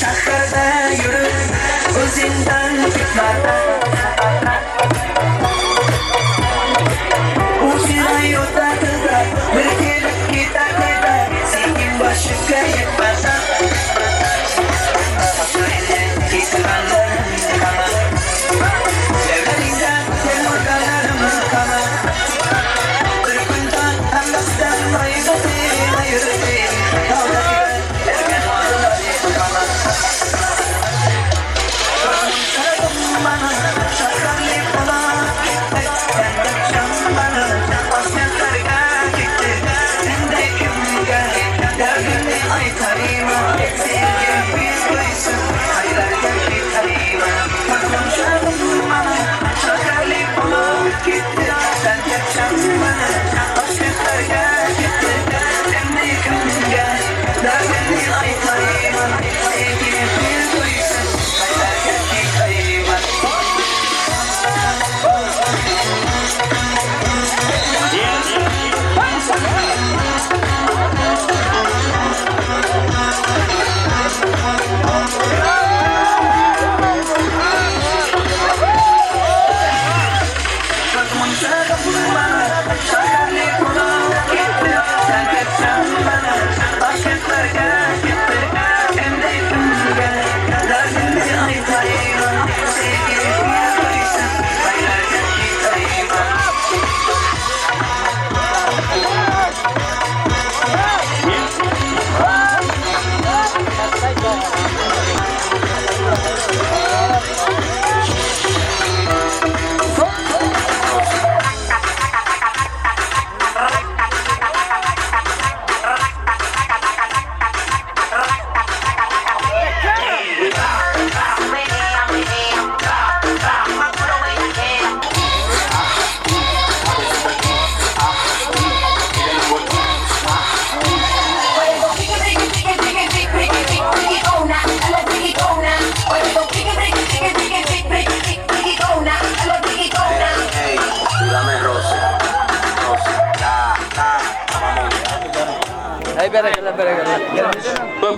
Şahırda yürü, özünden çıkmadan Uçuna yotadıda, bir kelip gitakıda Senin başı kayıtmadan Söyle kesinanların kana Sevlerinden gel organlarımın kana Irkından anlastan ayırdı, ayırdı Dağda güven, erken ağrılar kana Sardım bana, şakarlı bana Sen de can bana, başlıklarga gitti Sen de kimge, derdini aytarima Sevgi bir koysun, haylarga gitarima Sardım bana, şakarlı bana gitti Sen de can bana, başlıklarga gitti Sen de kimge, derdini aytarima Sevgi bir koysun, haylarga gitarima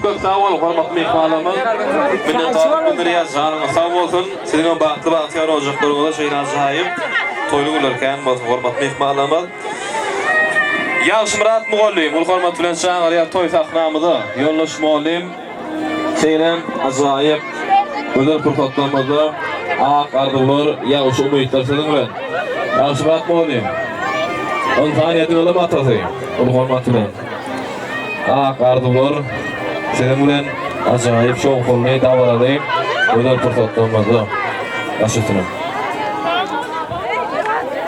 Köp sağ ol, hormatly mehmanlarım. Minnetdarlyk Riyaz Hanım sağ bolsun. Sizin bagtly bahtiyar olacaklarınızda şeýle ajaýyp toýly gülerken hormatly mehmanlarym. Ýalşymrat Mugallim, ul hormat bilen çağırýar toý sahnamyzy. Ýoldaş Mugallim şeýle ajaýyp özel pursatlarymyzda ak ardylar ýa-da umytlar sizin bilen. Ýalşymrat Mugallim. On taýyatyn alyp atasy. Ul hormat bilen. Ak ardylar senin bilen ajaýyp şoňkulny dawaladyp özel pursatlarymyzda başlatyny.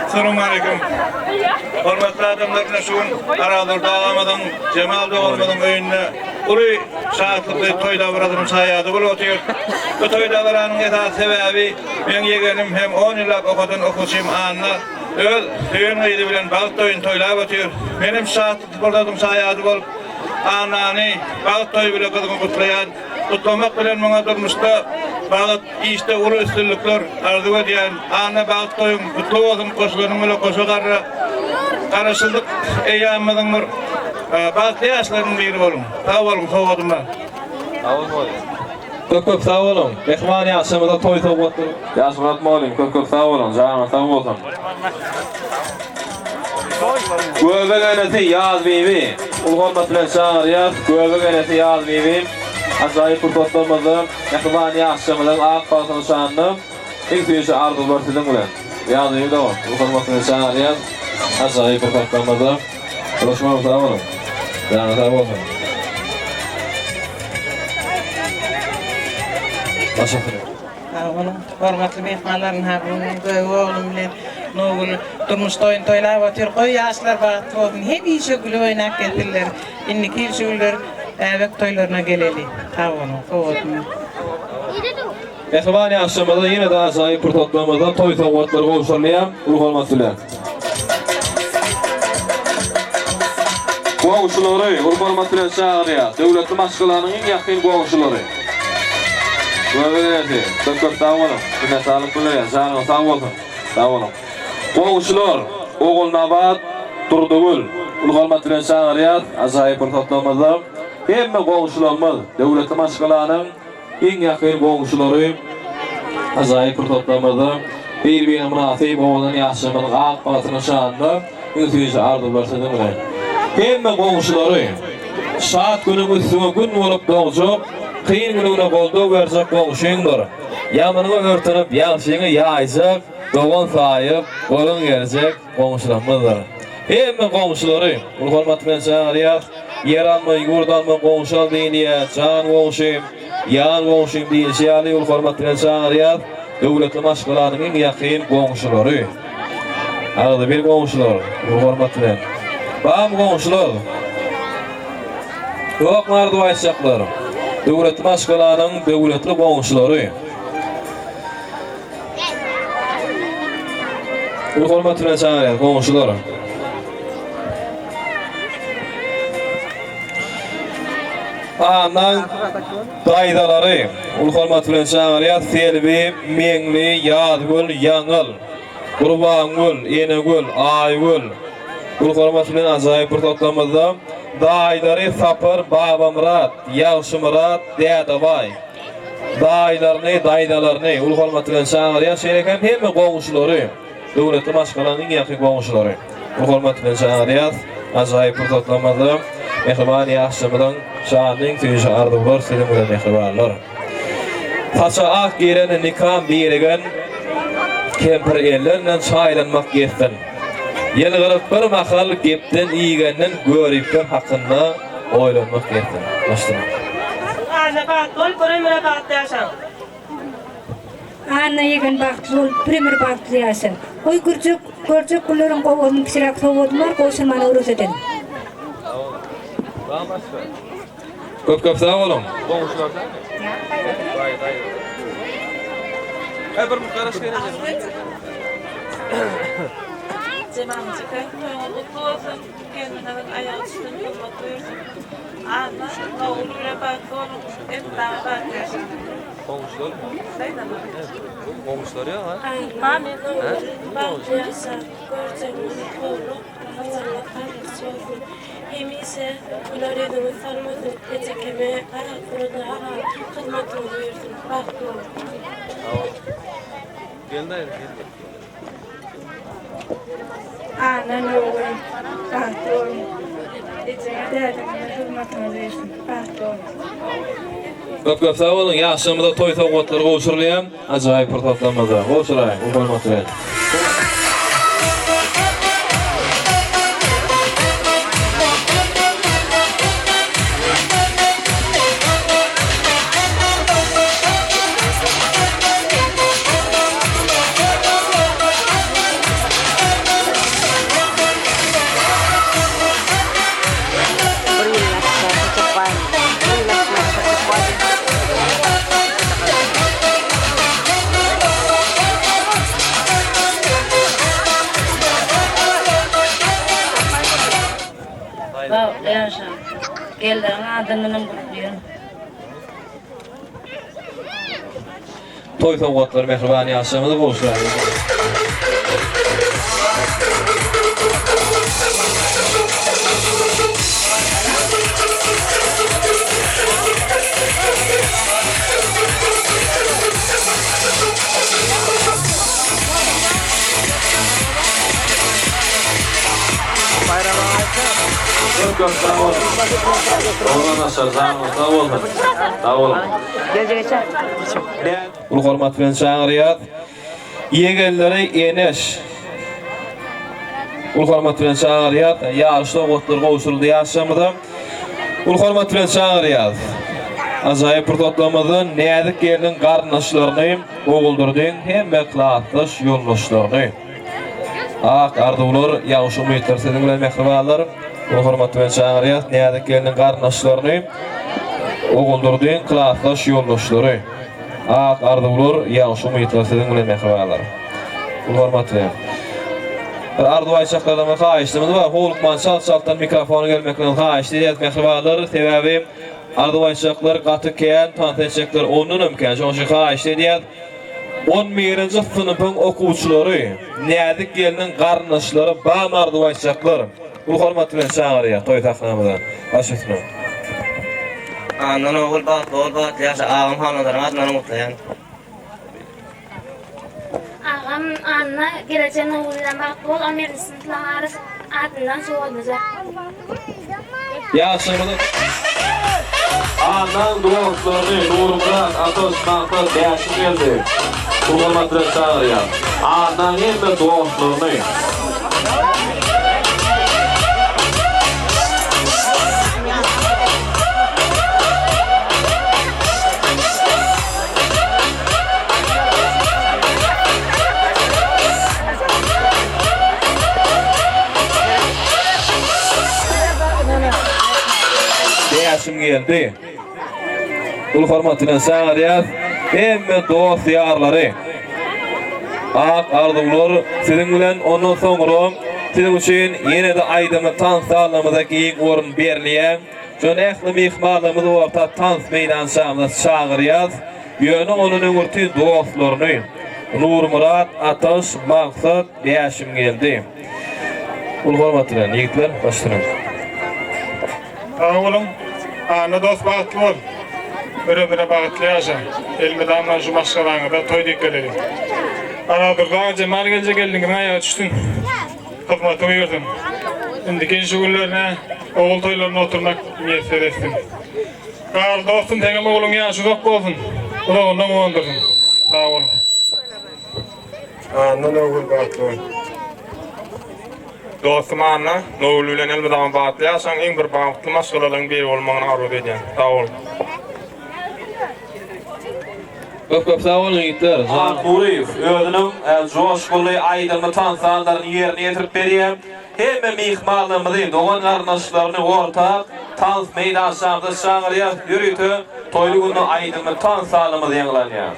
Assalamu alaikum. Hormatly adamlar, şu aralarda alamadan Cemal Doğulmadan öýünde uly şahatly toýda baradyň saýady bolup otyr. Bu toýda baranyň esas sebäbi men yegenim hem 10 ýyllap okudan okuşym anna öz düýün bilen bal toýun toýlap otyr. Menim şahatly boladyň saýady bolup anany bal toýu bilen gutlaýan, gutlamak bilen maňa durmuşda bagat işte uly üstünlikler arzu edýän ana bal toýun gutly bolsun koşulanyň bilen koşagarra Karışıldık eyyamımızın bir bazı yaşlarının biri olun. Sağ olun, soğudum ben. Köp sağ olun. Mehman yaşamıda toy soğuttun. Yaşmırat Mugallim, köp sağ olun. Canım sağ olsun. Göbe gönesi Yaz Bibi. Ul hormat bilen çağırýar. Göbe gönesi Yaz Bibi. Ajaýyp pursatlarymyzy mehman yaşamyzyň ak balsyny şanyny ilk süýüşe arzular sizin bilen. Yaz Bibi dowam. Ul hormat bilen çağırýar. Ajaýyp pursatlarymyzy ulaşmamyz sağ olun. Canım sağ olsun. Hormatly mehmanlaryň haýyny oglum bilen nogul durmuş toýun toýlap otyr. Goý ýaşlar bagty bolsun. Hem işe gülüp oýnap geldiler. Indi kirşigüller äbek toýlaryna geleli. Sağ olun. Soğudum. Mehman yaşamyda ýene-de ajaýyp pursatlarymyzda toý soňgatlary gowşurlaýan ul hormat bilen. Gowşulary ul hormat bilen çağırýar. Döwletli maşgulanyň iň ýakyn gowşulary. Göbeledi. Çok sağ olun. Yine sağlık kulaya. Canın sağ olun. Sağ olun. Qoğuşlar, oğul Nabat, Turdugul, Ulgolmatülen Şağıriyat, azayip bir toplamada. Hemme qoğuşlarımız, devleti maşgalanın en yakın qoğuşları, azayip bir toplamada. Bir münasip oğulun yaşamın qaq batının şanında, ülkücü ardılar sedimler. Hemme qoğuşları, şahat günün üstüne gün olup doğacak, kıyın gününe golda verecek qoğuşundur. Yamanıma örtünüp, yaxşını yayacak, doğan sayıp, golun gelecek qoğuşlarımızdır. Hemme qoğuşları, Ulgolmatülen Şağıriyat, yer almayı, gurdanma qoğuşal deyliye, can qoğuşum, yan qoğuşum deyilşiyali Ulgolmatülen Şağıriyat, devletli maşgalanın en yakın qoğuşları. Arada bir qoğuşlar, Ulgolmatülen. Bağım qoğuşlar, Yoqlardı ayşaqlar, devletli maşgalanın devletli qoğuşları. Ulgolmatülen Şağıriyat, qoğuşlar. Anan daydaları, Ulgolmatülen Şağıriyat, Selbi, Mengli, Yadgul, Yaňyl, Gurbangul, Enegul, Aygul, Ulgolmatülen azayip bir toplamada daydaları Sapır, Babamrat, Yağşımrat, Dädebay. Daylarını, daydalarını, Ulgolmatülen Şağıriyat, şeýlekem hemme qoğuşlary, devletli maşgalanın ýakyn qoğuşlary. Ulgolmatülen Şağıriyat, azayip bir toplamada mehriban ýaşamyň şanyň tüýüşi ardylar selim bilen mehribanlar. Taça ak gireni nikah birigen kempir ellerle çaylanmak getsin. Ýelgirip bir mahal gepden iýigenden görüpden hakynda oýlanmak getsin. Başlayalım. Ana bak, ol primera parte yaşam. Ana yegan baqtol primer baqtly yaşam. Oy gürjek kulların qowunyň kisirak sowatmar qoşulmany urus eden. Köp sağ olun. Cemamcı kayıtlarına mutlu olsun. Kendinden ayağı üstüne olmak buyursun. Ana, oğul bile bak oğlum. Hep daha bak yaşam. Komşular mı? Sayın ama. Komşular ya ha? Amin oğul. Bak yaşam. Göreceğimiz oğlu. Hazırlık hayırlısı olsun. Hem ise bunlar edimiz sarmasın. Etekeme ayak burada ara. Hizmetini buyursun. Bak oğlum. Geldi ayrı geldi. Ana oğlum, baqtol. Dädemine hürmetini bersin. Baqtol. Köp sağ olun. Ýaşamyda toý sowgatlary goşurlaýan ajaýyp bir toplamada. Goşuray, Ulgolmatülen. Yaşam. Geldiğin adamının kutluyor. Toý sowgatlary mehriban ýaşamyda goşuray. Çok sağ olun. Oğlan aşağı sağ olun. Sağ olun. Ulgolmatülen Şağıriyat, Yegelleri Eneş. Ulgolmatülen Şağıriyat, ýaşly gotlar goşuldy ýaşamyda. Ulgolmatülen Şağıriyat, ajaýyp bir toplamada näzik gelin garnaşlaryny oguldurdyň hemme klatdaş ýoldaşlaryny. Ak ardular ýaşy umytlar senin bilen mehribanlar. Ulgolmatülen Şağıriyat, näzik gelin garnaşlaryny oguldurdyň klatdaş ýoldaşlary. Ak ardular ýaşy umytlar senin bilen mehribanlar. Ulgolmatülen Ardu ayşaqlardan haýyşdymyz bar. Holukman şalt-şaltdan mikrofonu gelmekden haýyşdy. Mehribanlar, sebäbi ardywaşaklar gaty kän, tantaşaklar onun imkan. Şoňa haýyş edýär. 11-nji sınıfın okuwçylary, nädik geliniň garnaşlary, bam ardywaşaklar. Bu hormat bilen çağırýar toý taxnamyda. Başlasyn. Andan oğul bat yaşa ağam hanıların adından mutlayan. Ağam anna geleceğin oğuldan bak bol Amerika sınıfları adından soğulacak. Yaşamını Anan dostlarını Nurmurat Atos Mahtar Değişim geldi. Bu hormat bilen çağırýar. Anan hemme dostlarını Değişim geldi. Bu hormat bilen çağırýar. Hemme dost ýarlary. Ak ardylar sizin bilen ondan soňra sizin üçin ýene-de aýdymy tans salamyda giň orun berilýär. Şonu ähli mehmanlarymyz orta tans meýdançamyna çağırýar. Ýöne onun öňürti dostlaryny Nurmurat Atos Maksat Değişim geldi. Bu hormat bilen ýigitler başlaýar. Oğlum, ana dost bagtly bol. Bire bagtly ýaşa. Elmedamdan şu maşgalaňyda toýdyk gelelim. Aradyrda Cemal gelje geldiňi maýa düşdüň. Hyzmaty berdim. Indiki şu günlerine oğul toýlaryna oturmak niýet etdim. Gar dostum teňe oğlum ýaşy zok bolsun. Ula ondan ondurdum. Sağ ol. Ana oğul bagtly bol. Dostum anna, oğul bilen elmedam bagtly ýaşaň iň bir bagtly maşgalalaryň biri bolmagyny arzu edýän. Sağ ol. Köp sağ olun ýigitler. Jan Huriýew özüniň joşguly aýdymy tansanlaryny ýerine ýetirip berýär. Hemme mehmanlarymyzy, dogan garnaşlaryny ortak tans meýdançamyna çağırýar. Ýürüýte toýly günde aýdymy tansanlarymyzy ýanglanýar.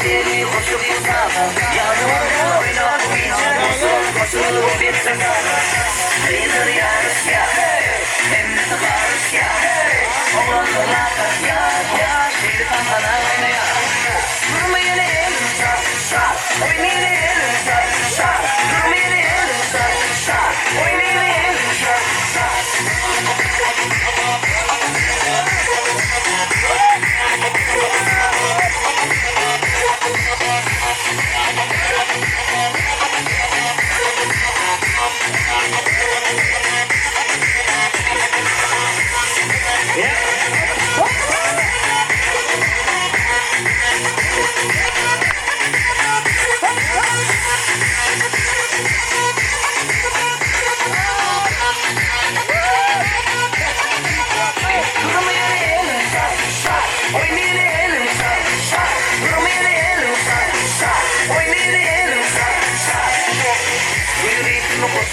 beni koşup uzağa Yanımda oynar bu gece Koşulup bir sefere Değildir yarış ya Hem de tabarış ya Oğlanlar ya Şeytan bana oynaya Durmayın elim şart Oynayın elim şart Durmayın elim şart Oynayın elim şart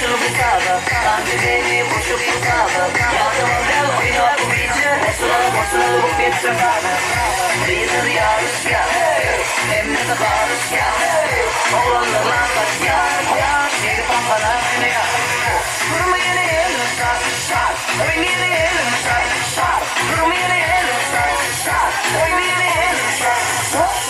Koşup uzağa Sanki beni koşup uzağa Yanımda oynar bu gece Koşulup bir sefere Değildir yarış ya Hem de tabarış ya Oğlanlar ya Şeytan bana oynaya Durmayın elim şart Oynayın elim şart Durmayın elim şart Oynayın elim şart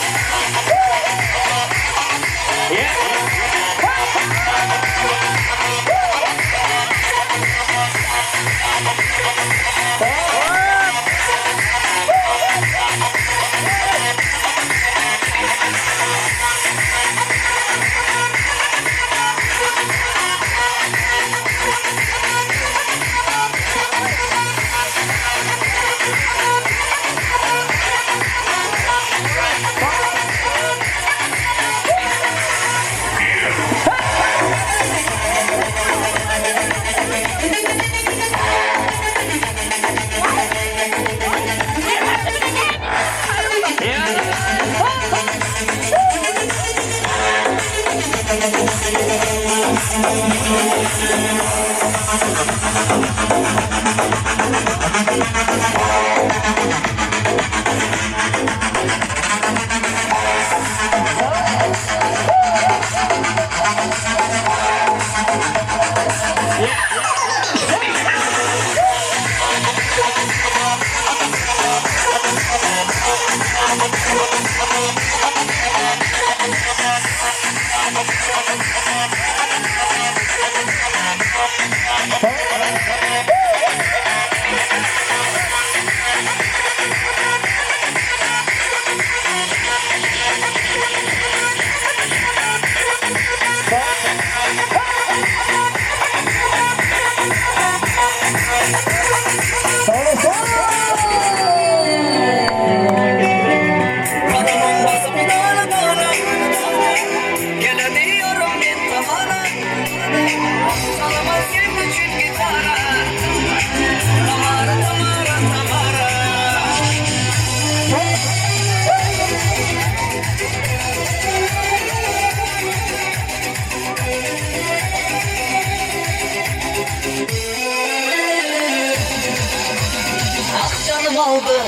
Canım aldı,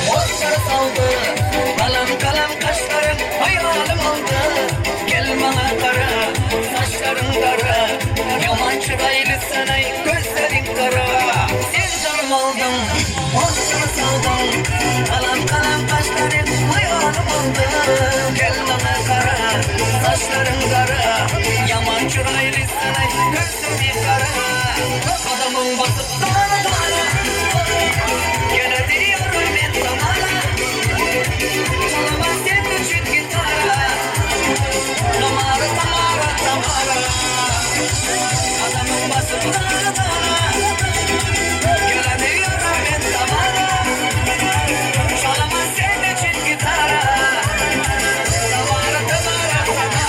boşları saldı Kalem kalem kaşların hayalim aldı Gel bana kara, saçların kara Yaman çıraylı sana gözlerin kara Sen canım aldın, boşları saldım Kalem kalem kaşların hayalim aldı Gel bana kara, saçların kara Yaman çıraylı sana gözlerin kara Adamın basıp dağına dağına Gene diyorum ben sana Çalamaz sen küçük gitara Tamara tamara tamara Adamın basıp dağına dağına Gene diyorum ben sana Çalamaz sen küçük gitara Tamara tamara tamara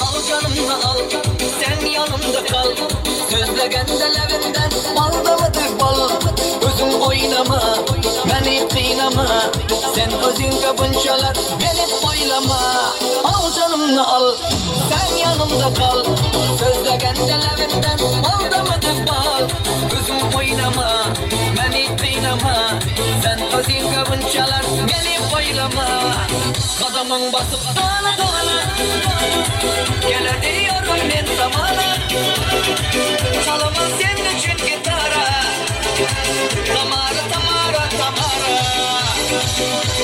Al canım oynama Sen özünge bunçalar beni oylama Al canımını al sen yanımda kal Sözlegen dilerimden aldamadık bal Gözüm oynama beni kıynama Sen özünge bunçalar beni oylama Kadamın basıp dağına dağına Gele diyorum ben zamana Çalamaz senin için gitara Tamara tamara tamara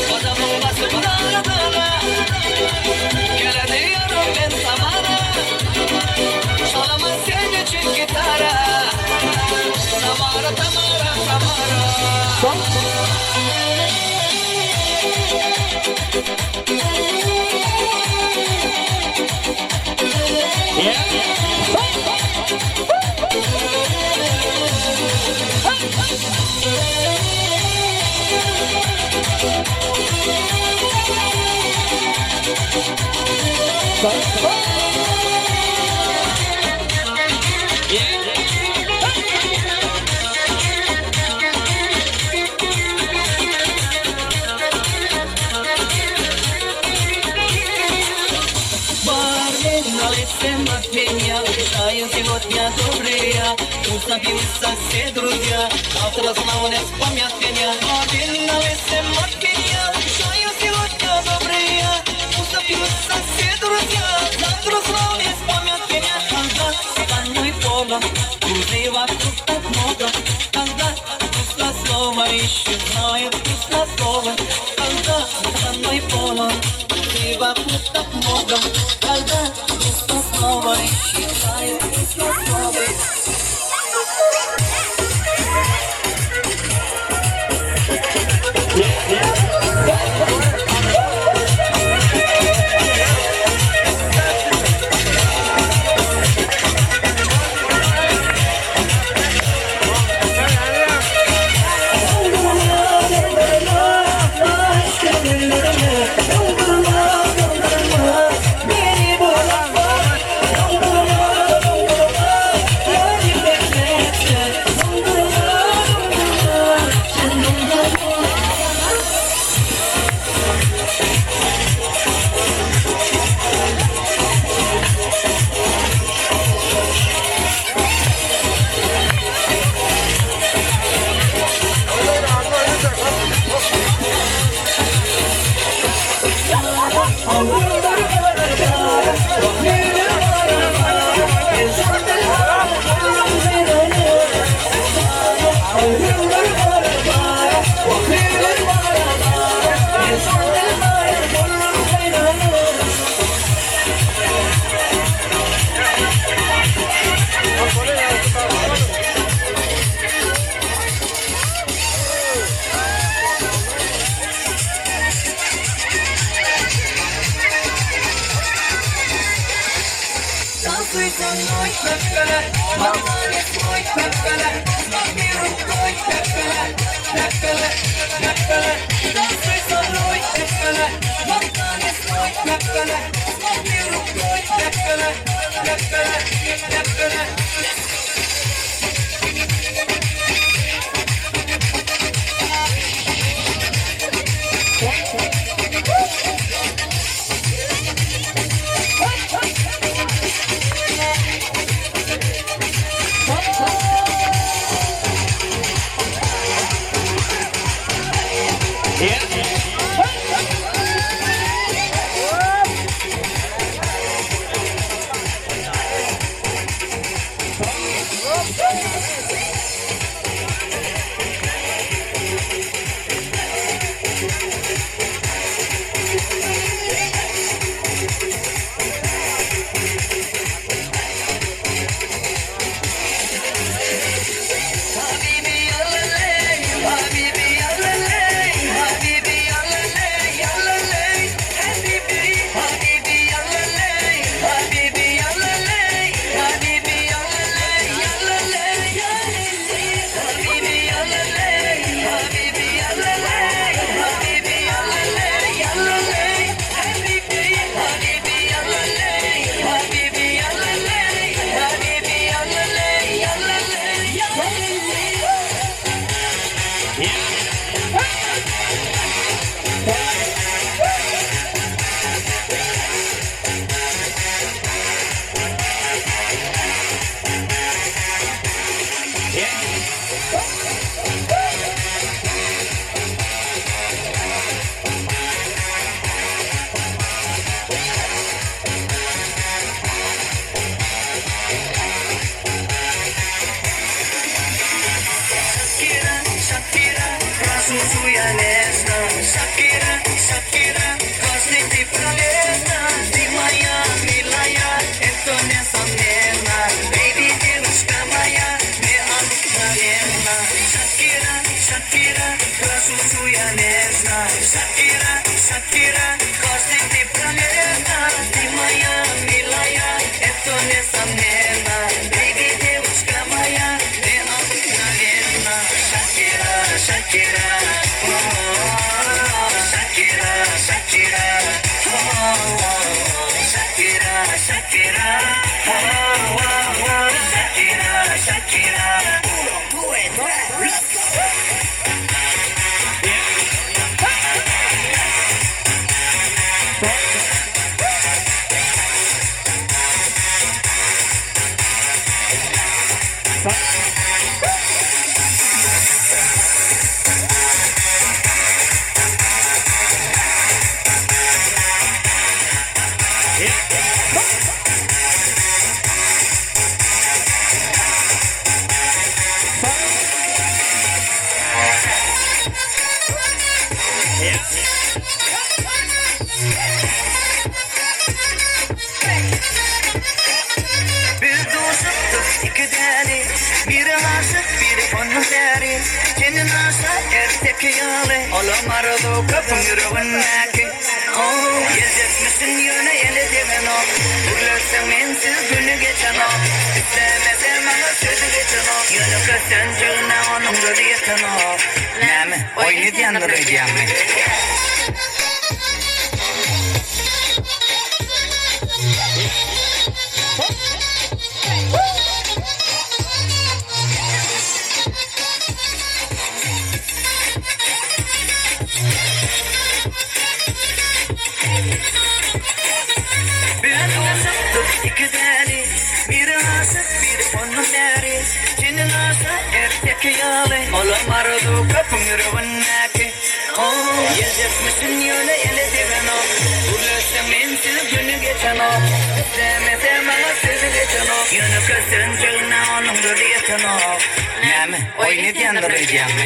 Kadamın basıp dağına dağına Gele diyorum ben zamana Çalamaz senin için gitara Tamara tamara tamara Сегодня добрые, установился все друзья. Завтра снова не вспомнят меня. Обинулись от меня, шаю сегодня добрые, установился все друзья. Завтра снова не вспомнят меня. Когда стану полон, друзей вокруг так много. Когда вкусно слово исчезает, вкусно слово. Когда стану полон, друзей вокруг так много. Когда вкусно слово исчезает, вкусно слово. Shakira, così ti proleta, di Maya, Milaya, entonces nena, baby девушка моя, me обыкновенна. Shakira, Shakira, красоту я нежна. Shakira, Shakira, così ti proleta, di Maya, Milaya, entonces nena, baby девушка моя, me обыкновенна. Shakira, Shakira, Shakira, Shakira, Shakira, Shakira, Shakira, Shakira. Bir dostluk iki deli, biri aşık biri onu deri. Senin aşık erkek yalı, olamardı kapın yürüvünnaki. Gezecek misin yöne yeli deven o, Urlöksen mensiz günü geçen o. İstemezem ama sözü geçen o, yönü kösen cığına onun gözü yeten o. Näme, oyunu diyandıracağım mı? Bir dostluk iki deli, biri aşık biri onu deri. Senin aşık erkek yalı, olamardı kapın yürüvünnaki. Gezecek misin yöne yeli deven o, Urlöksen mensiz günü geçen o. İstemezem ama sözü geçen o, yönü kösen cığına onun gözü yeten o. Näme, oyunu diyandıracağım mı?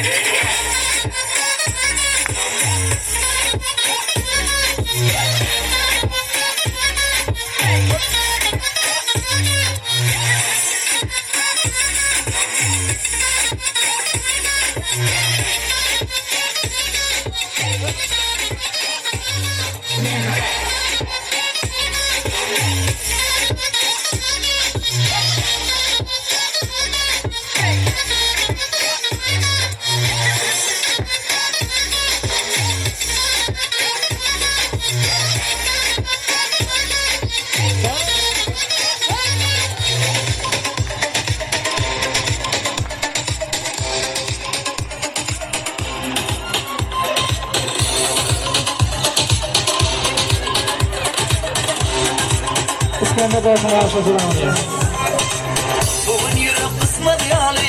Bugün yürek kısmadı yali,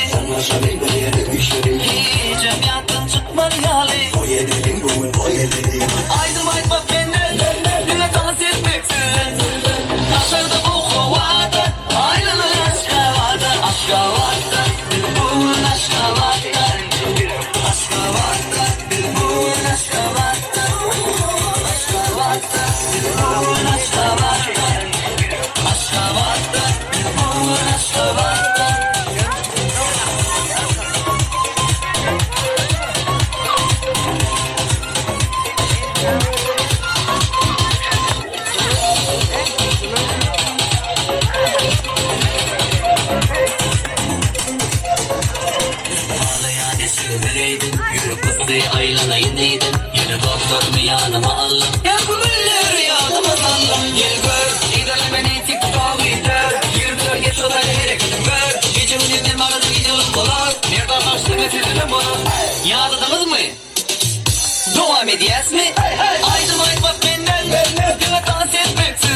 cemiyetten çıkmadı yali. Aydım aytmak benden, düne dans etmeksin. Aşağıda bu kovada, ayrılır aşka vardı. Aşka vardı, bugün aşka vardı. Aşka vardı, bugün aşka vardı. Aşka vardı, bugün aşka vardı. Aşka vardı, bugün aşka vardı. Ağlayan esirleydin, yürü kızdı aylanayın neydin. Yine doktorumu yanıma alın, ya bu güller yanıma sallan. Gel gör, ilerlemeni TikTok eder. Yürüdür geç o da gerekli ver. Gecemin iznim aradı gidiyorum dolar. Nereden başlı getirelim bunu? Yağladınız mı? Devam ediyez mi? Aydım aytmak benden, düne dans etmeksin.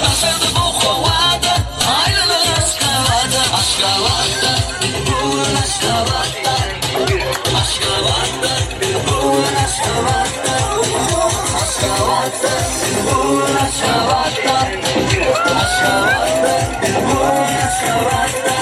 Aşağıda bu kovada, ayrılır aşka vardı. Aşka vardı, bugün aşka vardı. Aşka vardı, bugün aşka vardı. Aşka vardı, bugün aşka vardı. Aşka vardı, bugün aşka vardı.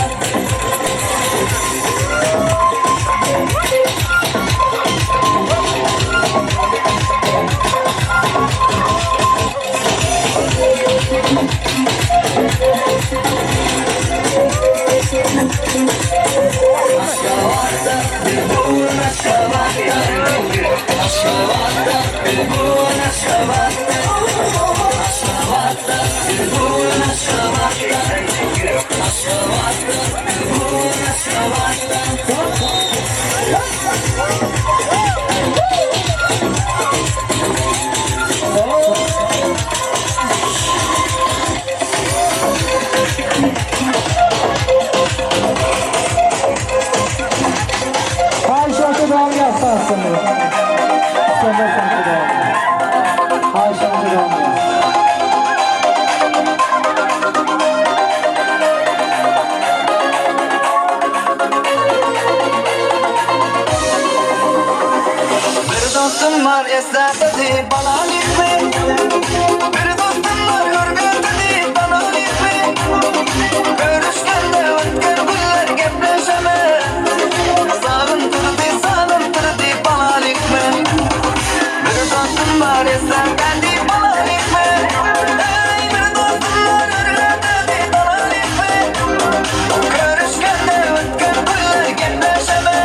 Bir dostum var esnafı bana gitme. Bir dostum var hürmetli bana gitme. Görüşkende ötken günler gepleşeme. Sağıntırdı bana gitme. Bir dostum var esnafı bana gitme. Bir dostum var hürmetli bana gitme. Görüşkende ötken günler gepleşeme.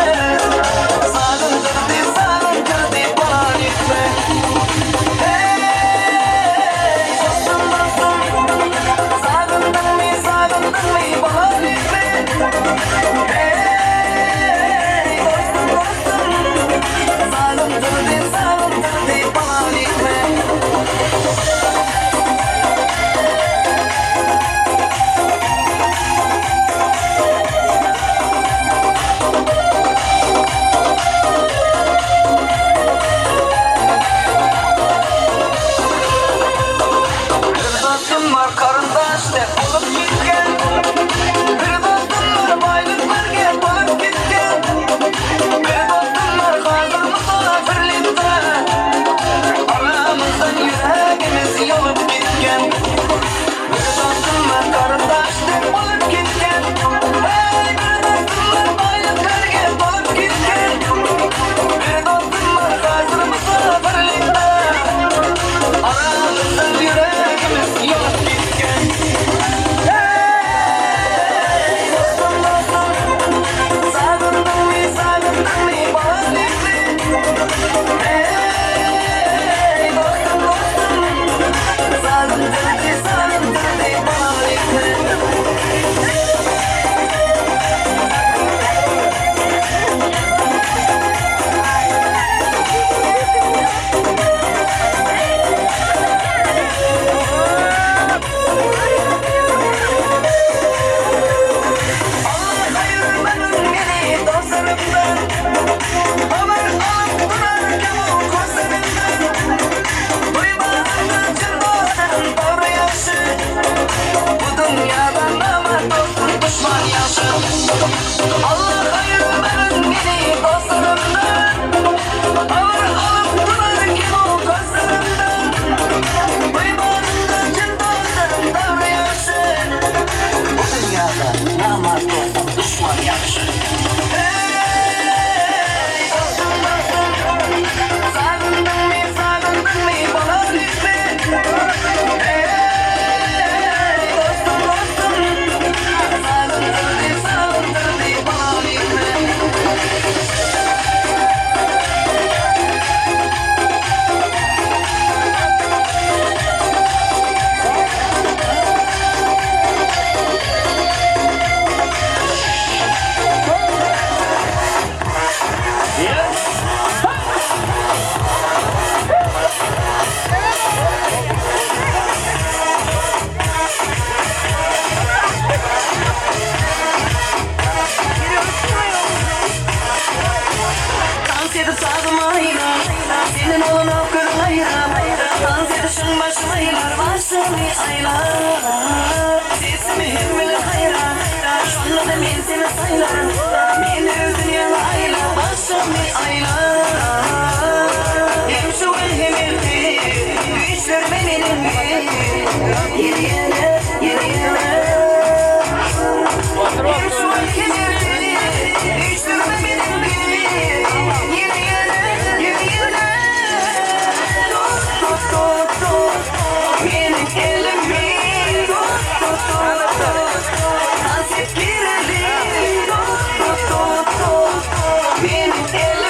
Benim elim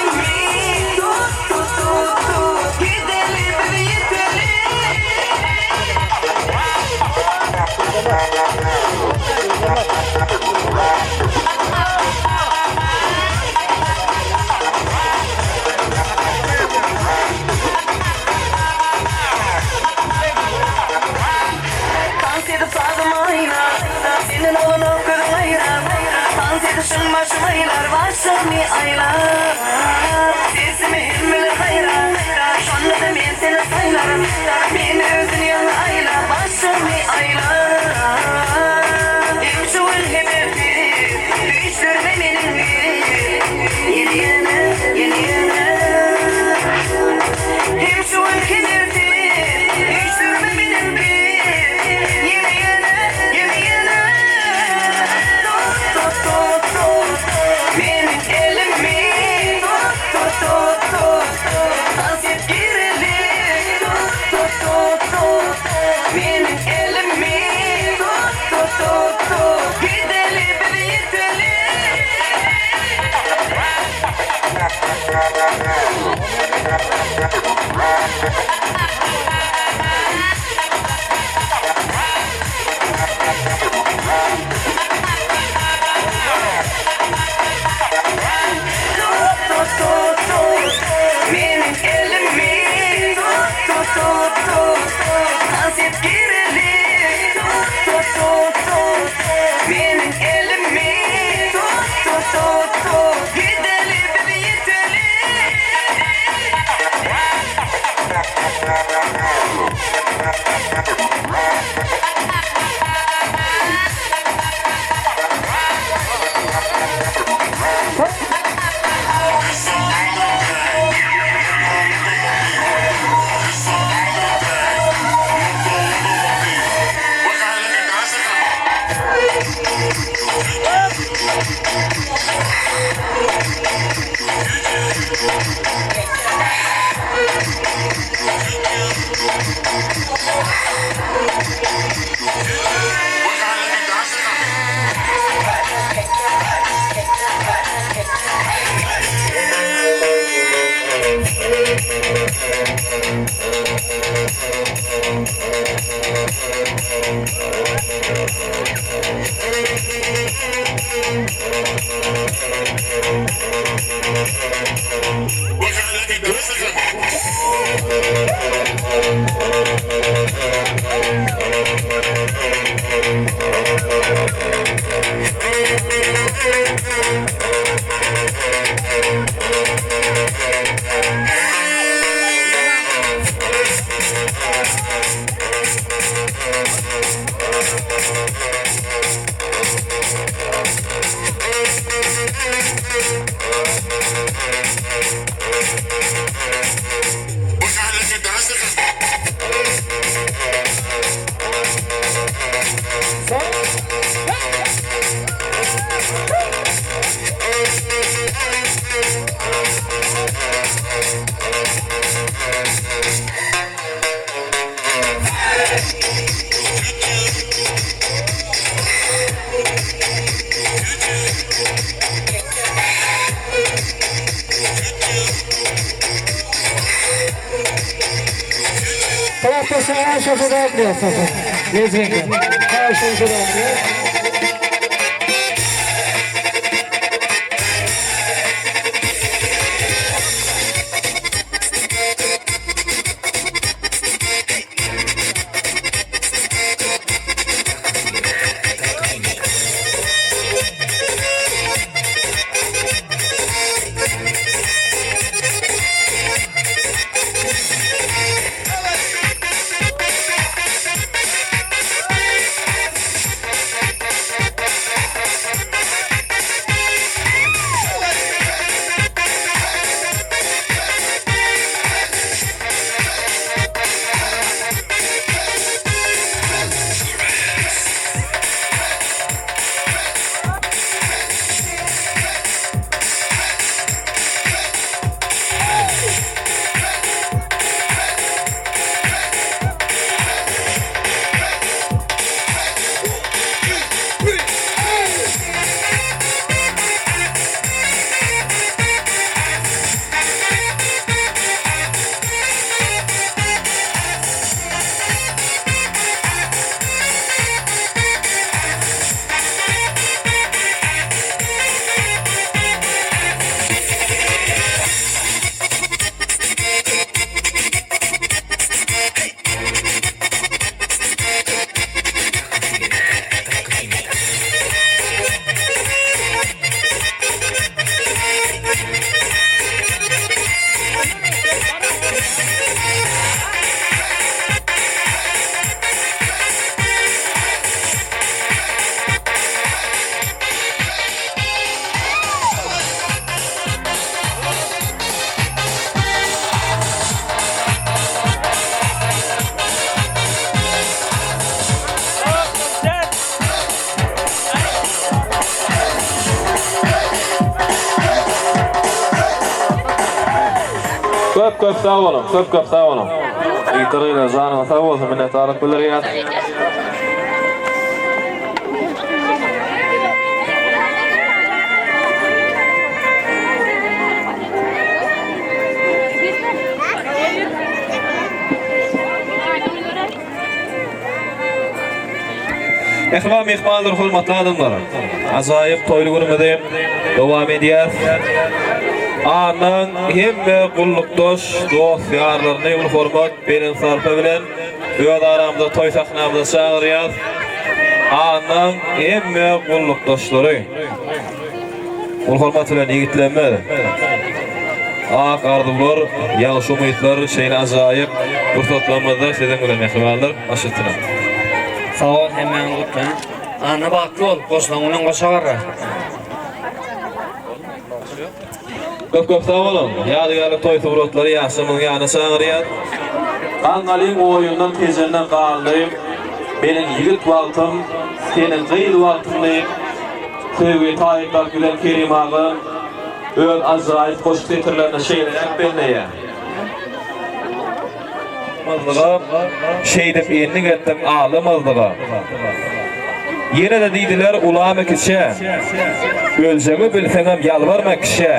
başımı aylar sesimi himmeli hayran şanlı da ben seni saylarım beni özün yanı ayla başımı aylar hem şu ülkemi düşürme benim yeni yeni hem şu ülkemi düşürme benim yeni benim elimi hasret gireli benim elimi gideli beni yiteli benim elimi hasret gireli benim elimi gideli beni yiteli köp sağ olun, köp sağ olun. İtirile canına sağ olsun, minnettarlık bildirýär. Ehvam ihmaldir, hurmatly adamlar. Azaýyp toýly görmede dowam edýär. Anan hemme gullukdoş dost ýarlaryny ul hormat beren sarpa bilen öýde aramda toý sahnamda çagyrýar. Anan hemme gullukdoşlary ul hormat bilen ýigitlenmeli. Ak ardylar, ýaly şumytlar şeýle azaýyp bursatlamada sizden bilen mehmanlar aşytyna. Sağ ol, hemen guttan. Ana baklı ol, koşlanğının koşagarra. Köp sağ olun. Ýadygarlyk toý suwratlary ýaşamyň ýanyna çagyrýar. Gaňgalyň oýundan tezenden galyp, meniň ýigit wagtym, seniň gyýl wagtyny sevgi taýyplar bilen Kerim ağa öz azaýyp goşuk getirlerine şeýleräk berneýär. Mazlığa şeydip elini getdim ağlamazlığa. Yine de deydiler ulama kişi. Öleceğimi bilsenem yalvarma kişi.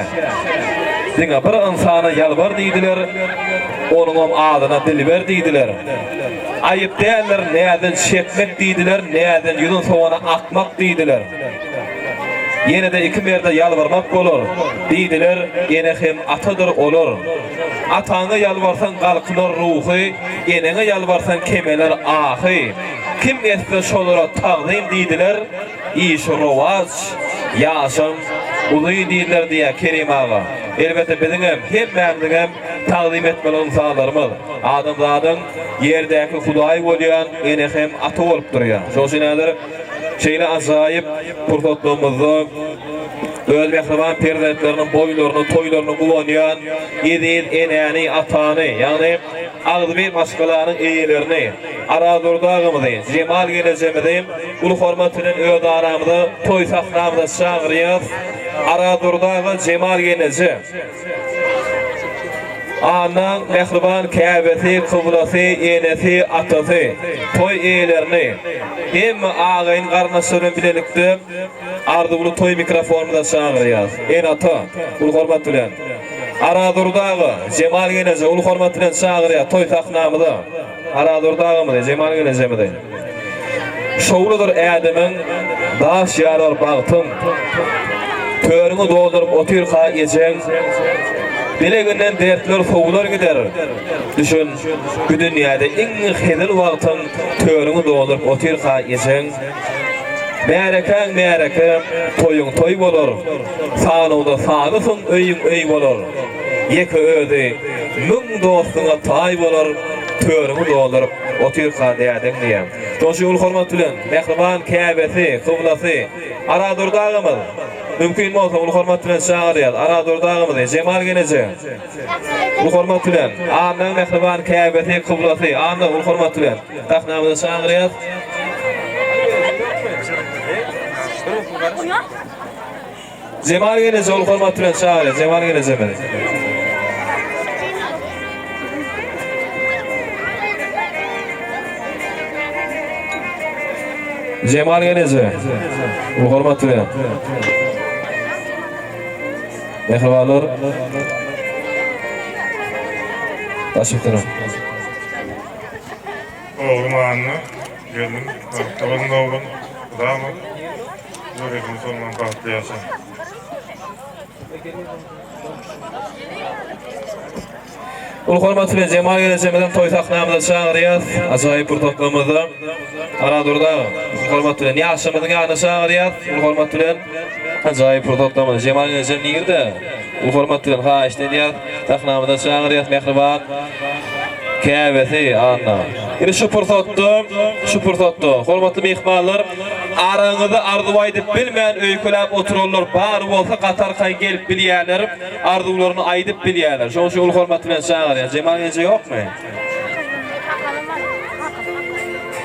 Dine bir insana yalvar deydiler. Onun adına diliver deydiler. Ayıp değerler neyden çekmek deydiler. Neyden yudun soğana akmak deydiler. Yine de iki merde yalvarmak olur. Deydiler yine hem atadır olur. Atana yalvarsan kalkınır ruhu, yenene yalvarsan kemeler ahi. Kim etse şolara tağdayım deydiler. İş rovaç, yaşam, uluy deydiler diye Kerim ağa. Elbette bizim hem memnunum tağdim etmeli insanlarımız. Adamlardan yerdeki Hudaý bolýan, yine hem atı olup duruyor. Şoşinalar şeyle azaýyp purtotlamızda öz mehriban perzetlerinin boylaryny, toýlaryny gulanýan edil enäni atany, ýagny agdyr maskalaryň eýelerini aradurdagymyzy Jemal gelejemidi ulu hormat bilen öz aramyda toý sahnamyda çagyrýar. Aradurdagy Jemal geleje anan mehriban käbeti, kıblası, enesi, atası, toy eýelerini hem ağaýyn garnaşlaryny bilelikde ardy bulu toy mikrofonunda çagyrýar. En ata, ulu hormat bilen aradurdagy Jemal geleje ulu hormat bilen çagyrýar toy sahnamyda. Aradurdagymyzy Jemal gelejemidi. Şowludur ädemiň daş ýarar bagtym. Törüňi doldurup otyrka ýejeň. Bileginden dertler soğular gider. Düşün, bu dünyada en hedil wagtyň törüňi doldurup otyrka ýejeň. Mereken, toyun toy bolar. Sanawda sanysın, öýüň öý bolar. Ýeke özi, müň dostuňa taý bolar. Törüňi doldurup otyrka diýädiň diýen. Toşy ul hormat bilen mehriban käbesi, kıblası, aradurdagymyz. Mümkin bolsa ul hormat bilen çagyrýar. Aradurdagymyz Jemal geleje. Ul hormat bilen anyň mehriban käbesi, kıblası, anyň ul hormat bilen tahnamyza çagyrýar. Jemal geleje ul hormat bilen çagyrýar. Jemal geleje. Jemal geleje. Ul hormat bilen. Mehribanlar. Taşypdyr. Oğlum anne, geldim. Tabanın oğlum, dama. Yüreğim sonundan kalktı yaşa. Ul hormat bilen Jemal gelejemeden toy sahnamyza çagyrýar. Ajaýyp bir toplamyzda aradurda ul hormat bilen ýaşamyň ýanyna çagyrýar. Ul hormat bilen ajaýyp bir toplamyzda Jemal gelejem nigirde. Ul hormat bilen haýyş edýär. Sahnamyza çagyrýar mehriban käbesi anna. Iri şu pursatda, hormatly mehmanlar, araňyzda arzuw aýdyp bilmeýän öýkeläp otururlar, bar bolsa gatarkay gelip bilýärler, arzuwlaryny aýdyp bilýärler. Şoň şu ul hormat bilen çagyrýar. Jemal geleje ýokmy?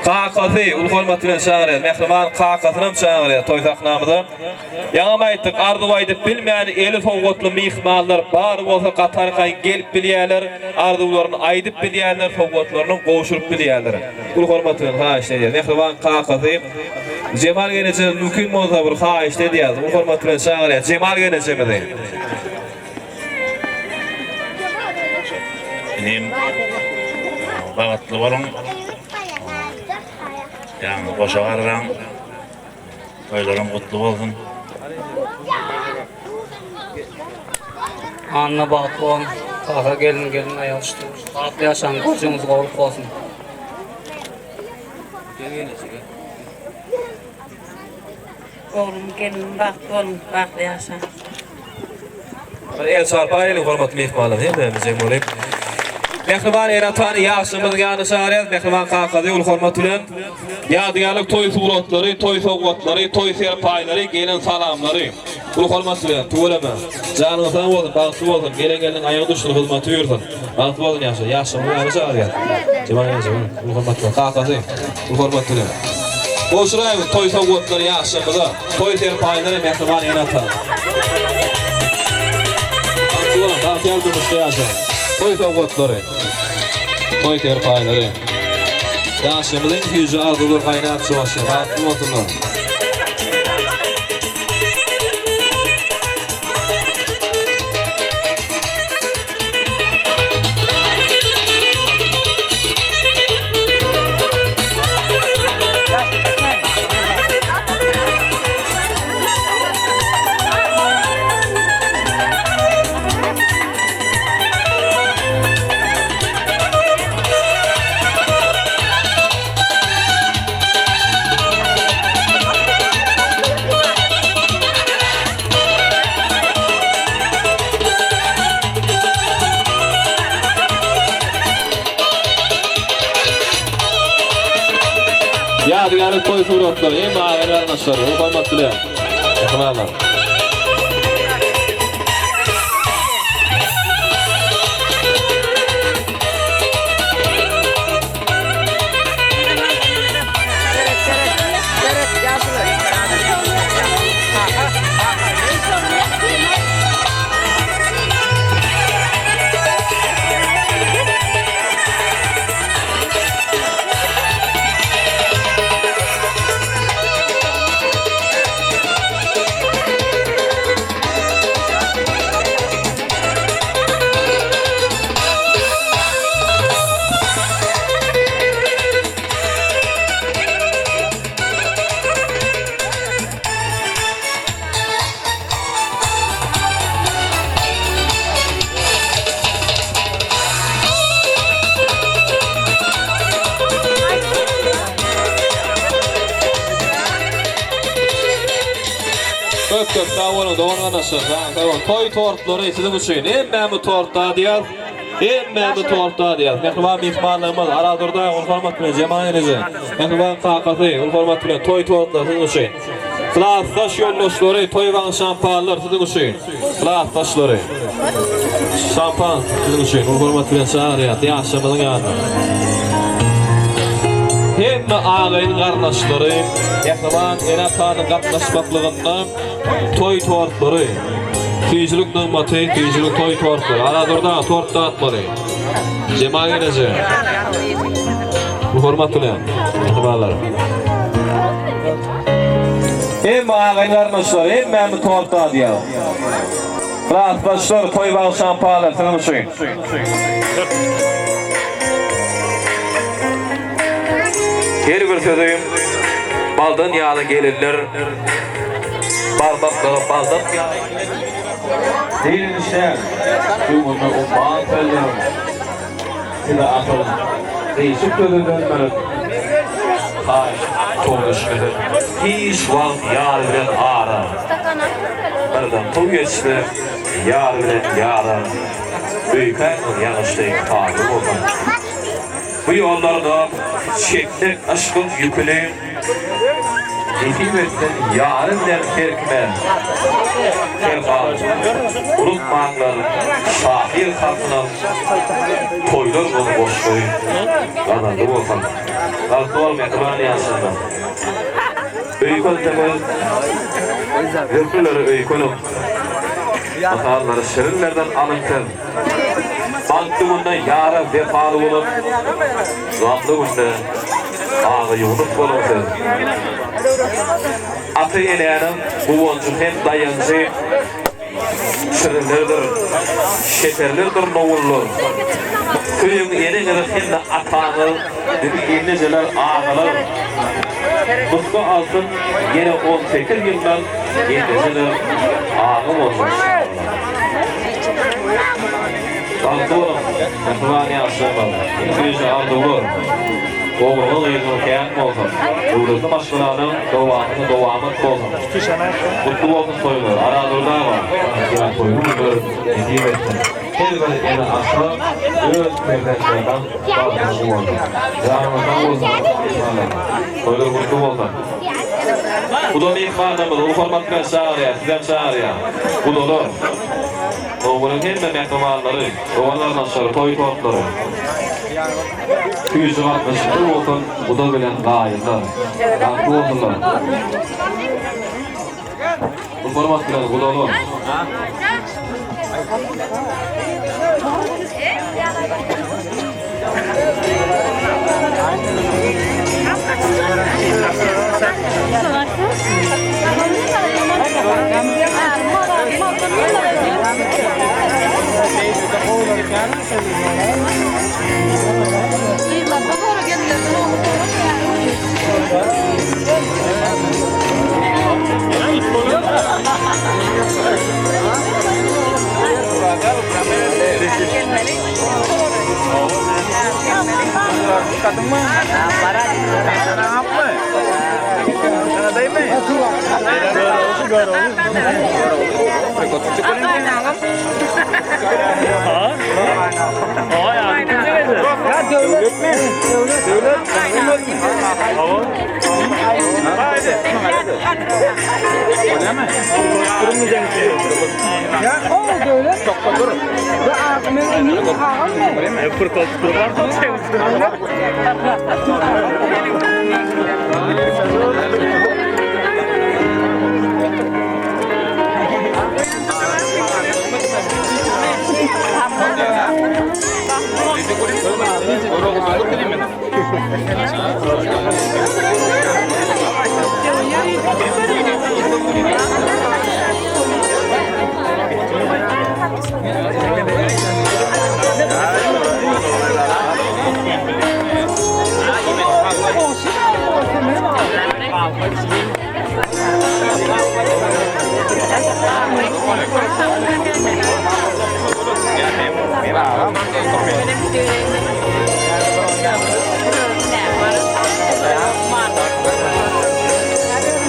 Kakasy ul hormat bilen çağırýar. Mehriban Kakasyny çağırýar toý saknamyda. Ýa-da aýtdyk, arzu aýdyp bilmeýän eli sowgatly mihmanlar bar bolsa gatar gaýyn gelip bilýärler, arzularyny aýdyp bilýärler, sowgatlaryny goşuryp bilýärler. Ul hormat bilen haýyş edýär. Mehriban Kakasy Cemal geneje mümkin bolsa bir haýyş edýär. Ul hormat bilen çağırýar. Cemal geneje mi? Benim bagatly bolun. Yani koşa varıram. Toylarım kutlu olsun. Anna baklı olun. Kaka gelin ayalıştır. Tatlı yaşam, gözümüz qoğulup olsun. Oğlum gelin baktı oğlum baktı yaşa. El sarpaylı hormatly mehmanlar hem bizim bolip. Mehriban eratany ýaşymyz ýany şaharýar, Mehriban Kakasy ul hormat bilen ýadygarlyk toý suratlary, toý sowgatlary, toý serpaýlary, gelen salamlary ul hormat bilen töwereme. Janyňyz sag bolsun, bagty bolsun, gelen aýagy düşür hyzmaty ýursun. Bagty bolsun ýaşa, ýaşymyz ýany şaharýar. Cemal ul hormat bilen Kakasy ul hormat bilen. Boşraýmy toý sowgatlary ýaşymyza, toý serpaýlary Mehriban eratany. Bagty ýardymyşda ýaşa. Toy sowgatlary, toy terpaýlary. Ýaşymyzyň ýüzi arzular gaýnap çygasy, rahat bolsunlar. Ýadygarlyk toý suratlary, hem aýrylar naşary, hormat bilen. Mehribanlar. Köp sağ olun, doğan anasın. Toy tortları sizin üçün. Hem bu tortda diýär, hem bu tortda diýär. Mehriban mehmanlarymyz aradurda ul hormat bilen Cemalinizi. Mehriban Kakasy ul hormat bilen toy tortlar sizin üçün. Klassdaş ýoldaşlary, toy waň şampanlar sizin üçün. Klassdaşlary. Şampan sizin üçün ul hormat bilen şaharýar, ýaşamyzyň ýanyna. Hem ağaýyn garnaşlary, Mehriban eratanyň gatnaşmaklygyndan toy tortlary, tüýjülük nygmaty, tüýjülük toy tortlary, aradurda tort dağıtmary. Cemal geneje. Bu hormat bilen, mehribanlar. Hem ağaýyn garnaşlary, hem bu tort dağıtýar. Klassdaşlar, toy waň şampanlar sizin üçün. Her bir sözüm baldan ýaly gelirler. Bardaklara baldak ýaly. Diýin işler. Ýumurna umman pellerim. Sila akıl. Değişik dönmeler. Hay, toğuşmadır. Hiç wagt ýar bilen ara. Birden pul geçdi. Ýar bilen ýara. Büýken ýanyşdy taýy bolgan. Bu ýollarda çeklik aşkın yüküli Hikmetten yarın der terkmen Terkal Unutmanlar Şahir halkının toylar bolup boşkoy kazandı bolsan. Kalktı olmayan kıvani aslında. Öykol temel Zirkülleri öykolup Masalları şirinlerden alınken Banklı günde yara vefalı olup Zamlı günde ağı yunup olunsun. Atı eleyenin bu boncuk hem dayancı şirinlerdir, şekerlerdir noğullar. Köyün yeni kadar hem de atanır, yeneceler ağalar. Muska altın yine 18 yıldan yeneceler ağım olmuş. Kalktı oğlum, yakıvani aşağımalı. İngilizce aldı olur. Oğlunun ıyığını kayan olsun. Uğruzlu maşkılarının doğamı olsun. Mutlu olsun soyulur. Aradurda var. Yani soyulur görür. Hediye etsin. Her bir yeni aşağı öz mevletlerden bağımlı olsun. Yanımızdan olsun. Soyulur mutlu olsun. Bu da bir ihbarımız. Bu formatlar çağırıyor. Sizden çağırıyor. Bu da olur. Oğlunun hem de mehkumarları. Oğlanlardan sonra toy tortları. 260 olsun, bu da bilen gayetler. Kalkı olsunlar. Bu format bilen bu da olur.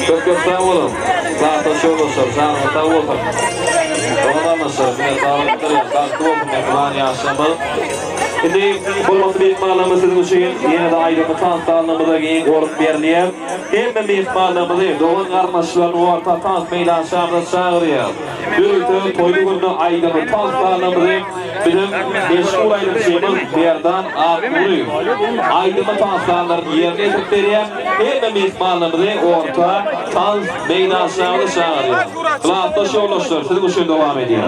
Çok sağ olun. Zaten şöyle olsun, sağ olun. Ondan nasıl, bir sağlıkları, kalktı olsun, yakılan yaşamı. Şimdi bulması bir ihmalımı sizin için yine de ayrımı tanıtı anlamında giyin oruk verleyem. Hem bir ihmalımızı doğun karmaşlarını orta tanıt meydan şamda çağırıyor. Bürütü toylu günü ayrımı tanıtı anlamında bizim meşgul ayrım şeyimiz bir yerden ağırlıyor. Ayrımı tanıtlarların yerine etkileyem. Hem bir ihmalımızı orta tanıt meydan şamda çağırıyor. Kılaatta şey oluştur, sizin için devam ediyor.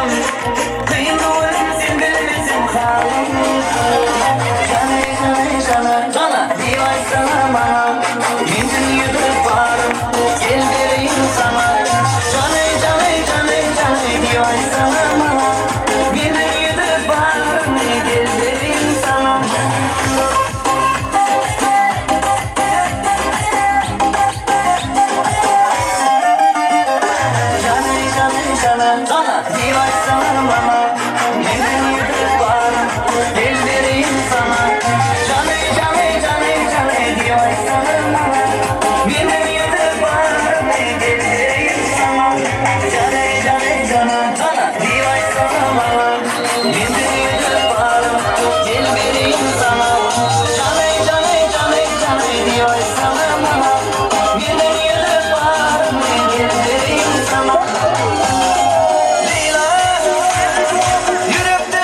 halım Kıyımın sen bilmesin halım Cana divay sana bana Yüzün yuduk varım Gel vereyim sana Cana divay sana bana Yüzün yuduk varım Gel vereyim sana Cana divay sana bana Yüzün yuduk varım Gel vereyim sana divay sana bana Yüzün yuduk varım Gel vereyim sana Cana divay sana bana Yüzün yuduk varım Gel vereyim sana divay sana bana Yüzün yuduk varım Gel vereyim sana Leyla, yürekte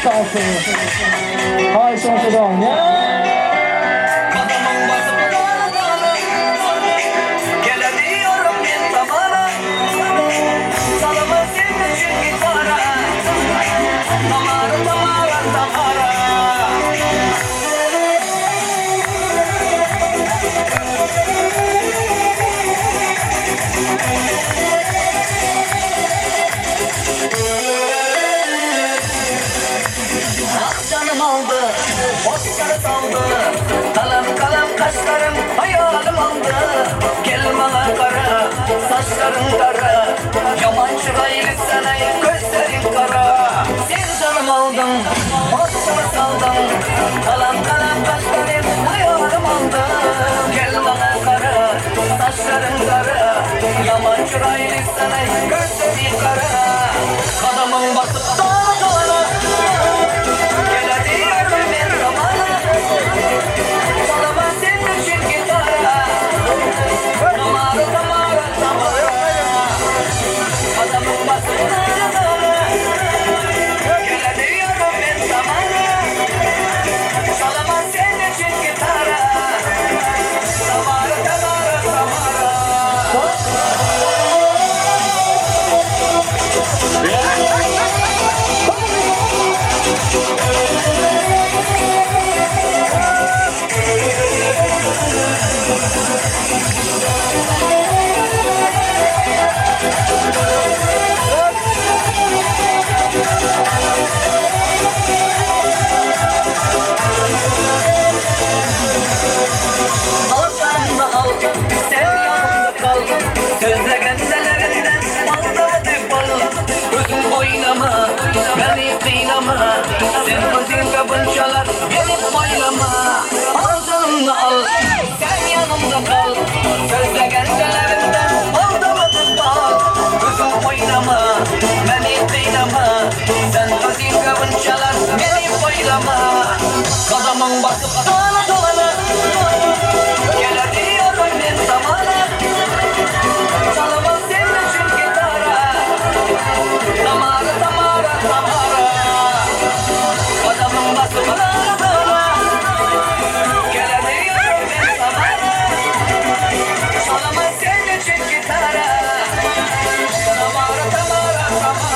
sağ olsun. Hay şansı da olun. Kadamın basıp dağına dağına gelemiyorum ben zamana. Salımı senin için gitara. Tamara tamara tamara. Ah canım aldı, boşları saldı. Kalem kalem kaşlarım hayalim aldı. Gel bana kara, saçların kara. Yaman çıraylı sana gözlerin kara. Sen canım aldın, boşları saldın. Kalem kalem kaşlarım hayalim aldı. Gel bana kara, saçların kara. Yaman çıraylı sana gözlerin kara. Kadamın basıp dağına dağına gelemiyorum ben zamana. Salama senin için gitara. Tamara tamara tamara. Adamın basına dağına gelemiyorum ben zamana. Salama senin için gitara. Tamara tamara tamara. Al sen de al, sen yanımda kal. Sözle gendelerinden aldadı bal. Gözüm oynama, beni kıynama. Sen gözün kabın çalar, beni baylama. Al canımda al, sen yanımda kal. Sözle gendelerinden aldadı bal. Gözüm oynama, beni kıynama. Sen gözün kabın çalar, beni baylama. Kadamın basıp dağına dolana gelemiyorum ben zamana. Çalamam senin için gitara. Tamara tamara tamara. Kadamın basıp dağına dolana gelemiyorum ben zamana. Çalamam senin için gitara. Tamara tamara tamara.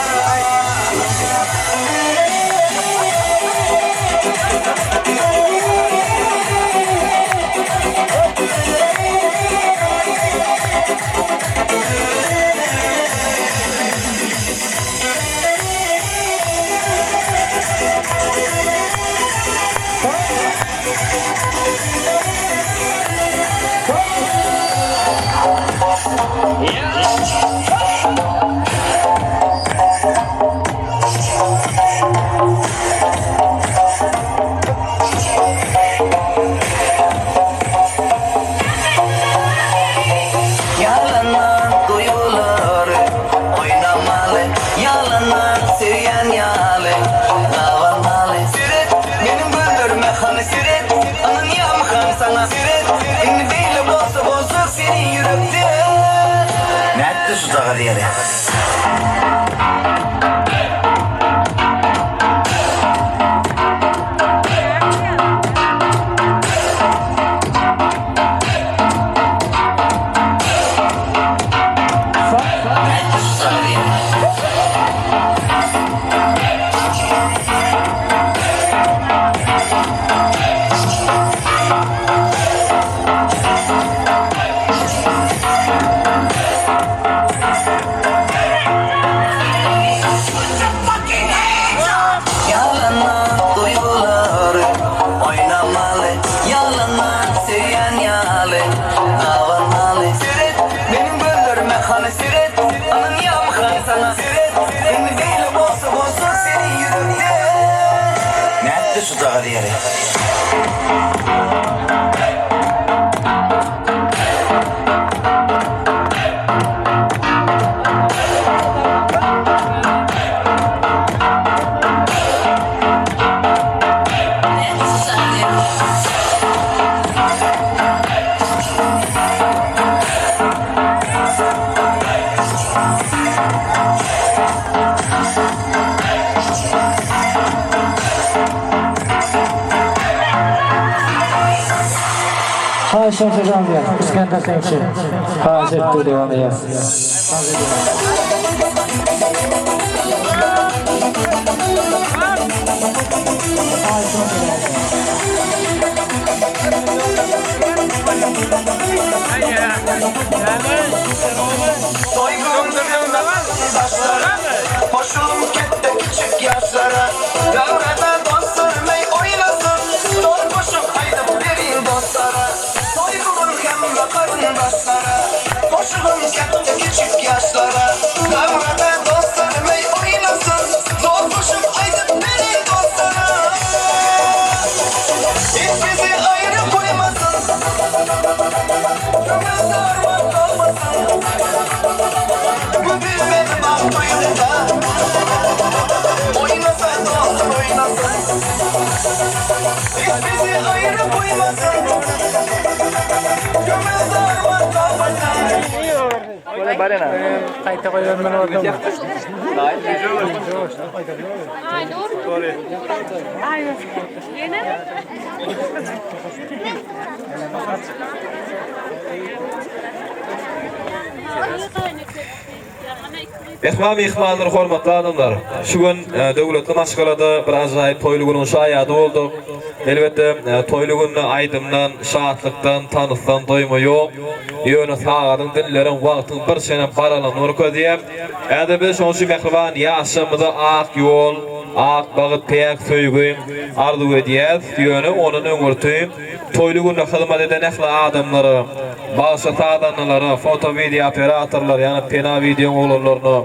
Yalanlar duyular oynamalı. Yalanlar söyleyen yalı. Lavanalı süret benim güldürme hanı süret. Anın yamkan sana süret. Ünlü değil bozdu bozdu senin yürekte. Ne etti şu dağı diyeri? Yalanlar duyular oynamalı. Yalanlar söyleyen yalı. Lavanalı süret benim güldürme hanı süret. Anın yamkan sana süret. Ünlü değil bozdu bozdu senin yürekte. Ne etti şu dağı diyeri? Ayşe Cezamya, İskender Sençi. Hazır devam ediyor. Hoşum gitti küçük yaşlara. Yavrada dostlar mey oynasın. Dolmuşum haydi verin dostlara. Soygunun hem bakarın dostlara. Hoşum gitti küçük yaşlara. Yavrada dostlar mey oynasın. Dolmuşum haydi verin dostlara. Hiç bizi ayrı koymasın. Gömül darman kalmasın. Bu bilmedi bak duyunda. Oynasın dostum oynasın. Hiç bizi ayrı koymasın. Gömül darman kalmasın. Böyle barena. Kayıta koyuyorum ben orada mı? Ehmami ihmallar, hormatly adamlar. Şu gün döwletli maşgalada bir ajaýyp toýlugynyň şaýady boldy. Elbetde toýlugyny aýdymdan, şahatlykdan, tanysdan doýma ýok. Ýöne sagadyň dillerin wagtyň bir sene baralanyr ködýär. Äde biz şonşy mehriban ýaşamyza ak ýol, ak bagyt peýek söýgü arzu edýäs. Ýöne onuň öňürtü toýlugyna hyzmat eden ähli adamlary, başga tadanlary, foto video operatorlar, ýani pena video olanlaryny,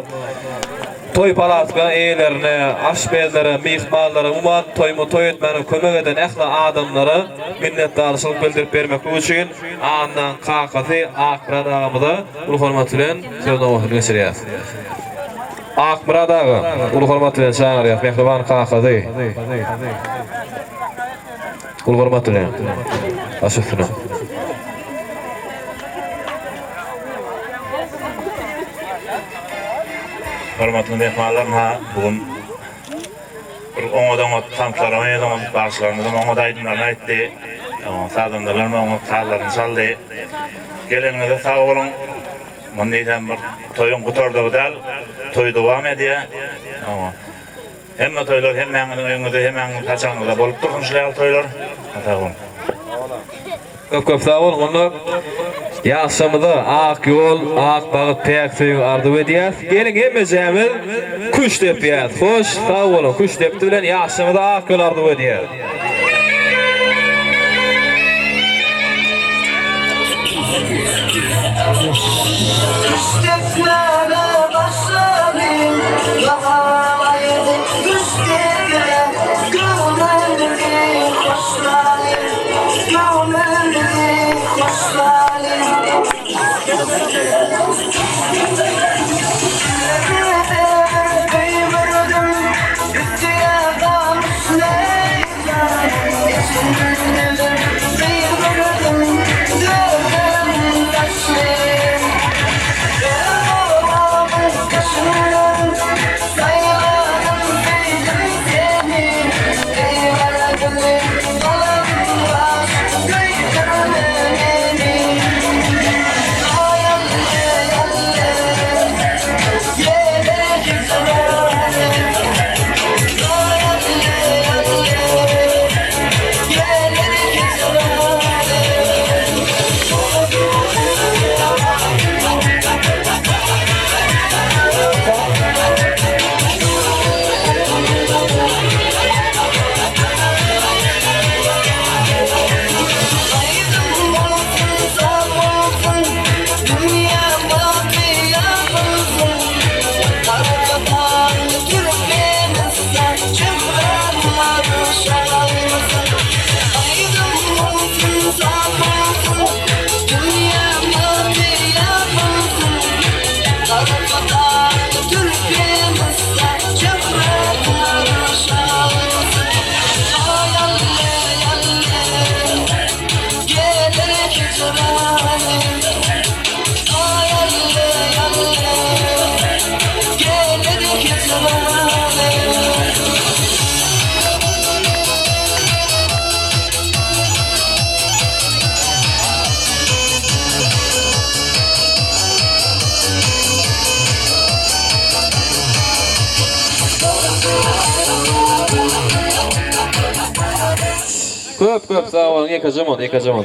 toy palatka eýlerini, aşbezleri, mihmanlary, umman toy etmeni kömek eden ähli adamlary minnetdarçylyk bildirip bermek üçin andan kakasy Akmurad agamyza ulu hormat bilen sözüne geçirýäs. Akmurad aga ulu hormat bilen çağırýar, mehriban kakasy. Ulu hormat bilen. Aşypsyna. Hormatly mehmanlar, bugün oňadan tamplara oňadan başlaryny oňa aýdymlaryny aýtdy. Sadamdalar oňa taýlaryny saldy. Geleninize sag bolun. Mundaýdan bir toýun gutardygy däl, toý dowam edýär. Hemme toýlar hemmeňiň öňünde, hemmeňiň kaçanyňda bolup durýanlar toýlar. Atagyn. Köp sag bolun. Onda ýaşamyza ak ýol, ak bagyt peýek söýgü arzu edýäs. Gelin hemmejämiz kuş depýär. Hoş, sag bolun. Kuş depdi bilen ýaşamyza ak ýol arzu edýär. Düştüklere başladım. Yahalaydı düştüklere. Gönüldü hoşlalim. Gönüldü hoşlalim. Kıyvırdım üstüne kalmışlar. İçimden kıyvırdım dövdüm taşlarım. Kaşımdan saymadım sevdim seni. Eyvallah olamam var göğümün beni. Ayalle yalle yere gitmem. Ayalle yalle yere gitmem. Köp sağ olun, ekacamon.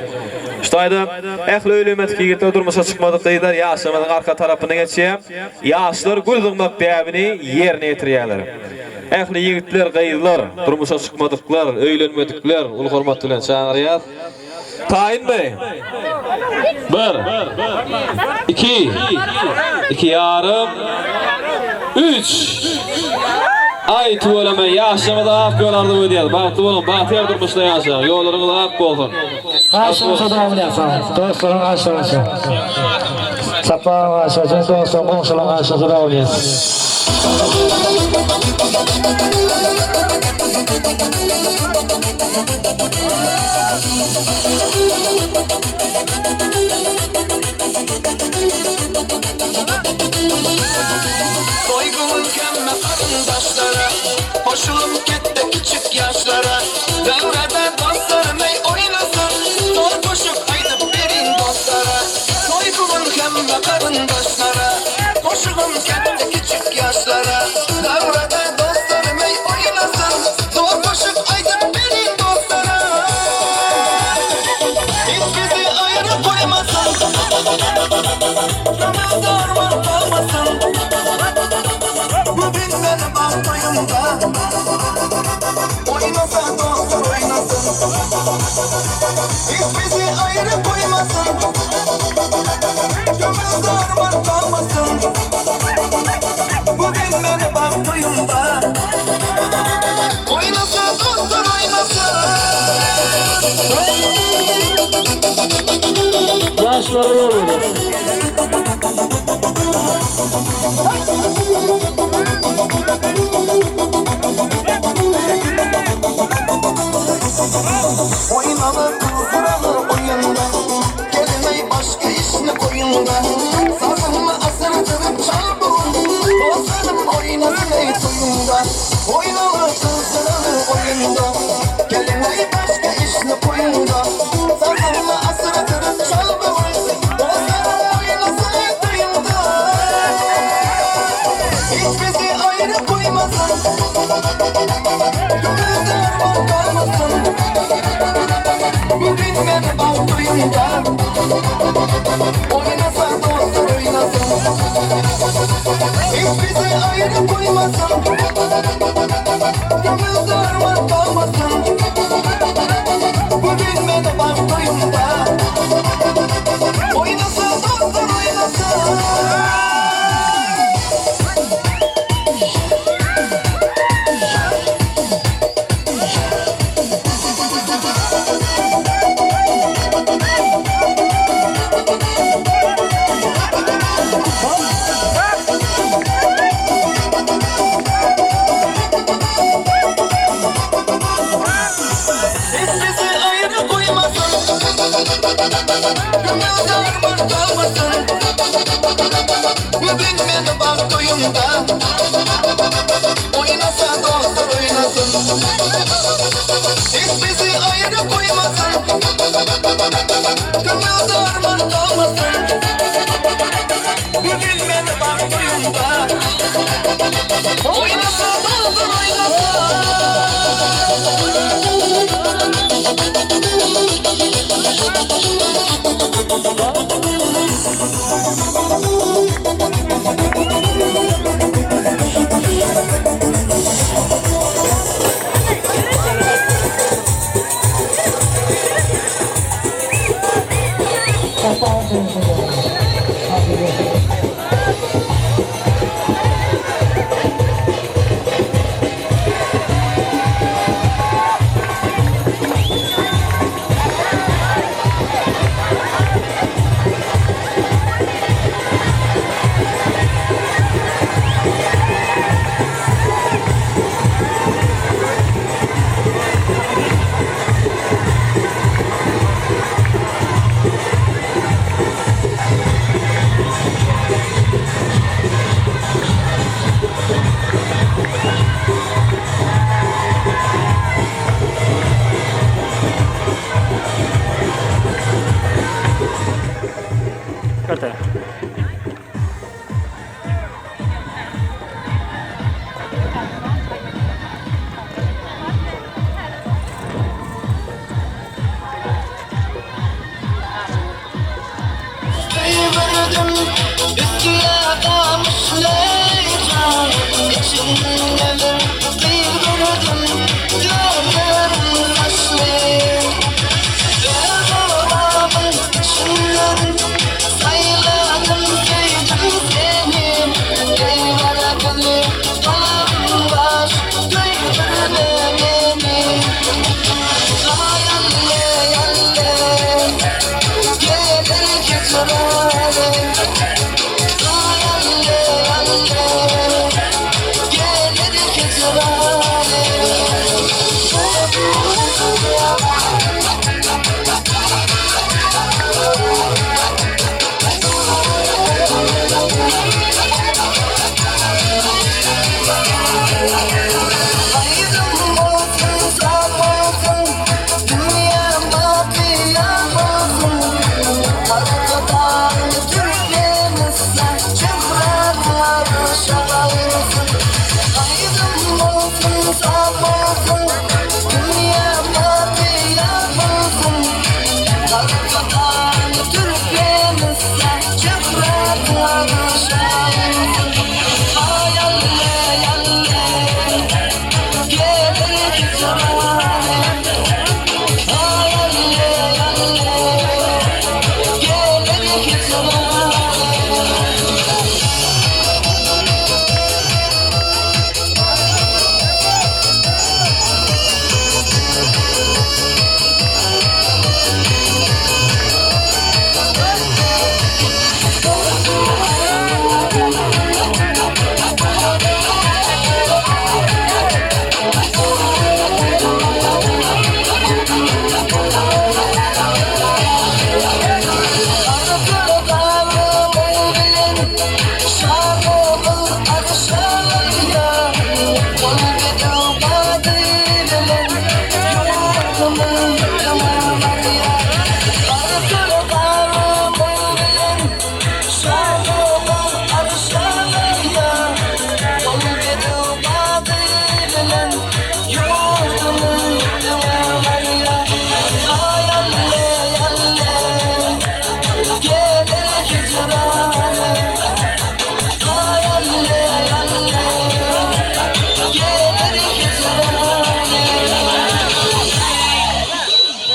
Ştayda ähli öýlemetki gitler durmuşa çykmadyk diýdiler. Ýaşamyň arka tarapyna geçýär. Ýaşlar gülüňmek bäbini ýerine ýetirýärler. Ähli ýigitler, gaýdylar, durmuşa çykmadyklar, öýlenmedikler, ul hormat bilen çağırýar. Taýin bey. 1 2 yarım 3 Ay tuvalama yaşamada ak yollarda ödeyel. Bahtı olun, bahtiyar durmuşda yaşa. Yollarınız ak bolsun. Aşırıca devam ediyorsan, dostların aşırıca. Sapağın aşırıca, dostların komşuların aşırıca devam ediyorsun. Soygunun kemme karındaşlara, hoşulum gitti küçük yaşlara. Devrede dostlarım ey oynasın, zor koşup aydıp verin dostlara. Soygunun kemme karındaşlara, hoşulum gitti küçük yaşlara. Devrede dostlarım ey oynasın, zor koşup aydıp verin dostlara. Hiç bizi ayrı koymasın, canım darman kalmasın. Bugün benim aklımda oynasa dostlar oynasın. Hiç bizi ayrı koymasın, gönül darman kalmasın. Bugün benim aklımda oynasa dostlar oynasın. Yaşları olur. Oynalı kızdıralı oyunda, gelmeyi başka işini koyunda. Sarılma asırtırıp çarpın, dostlarım oynasın ey toyunda. Oynalı kızdıralı oyunda, gelmeyi başka işini koyunda. Sarılma asırtırıp çarpın, dostlarım oynasın ey toyunda. Hiç bizi ayrı koymasın, gönül darman kalmasın. Bugün benim aklımda oynasa dostlar oynasın. Hiç bizi ayrı koymasın, gönül darman kalmasın. Bugün benim aklımda oynasa dostlar oynasın. Hiç bizi ayrı koymasın, gönül darman kalmasın. Bugün benim aklımda oynasa dostlar oynasın. Hiç bizi ayrı koymasın, gönül darman kalmasın. Bugün benim aklımda oynasa dostlar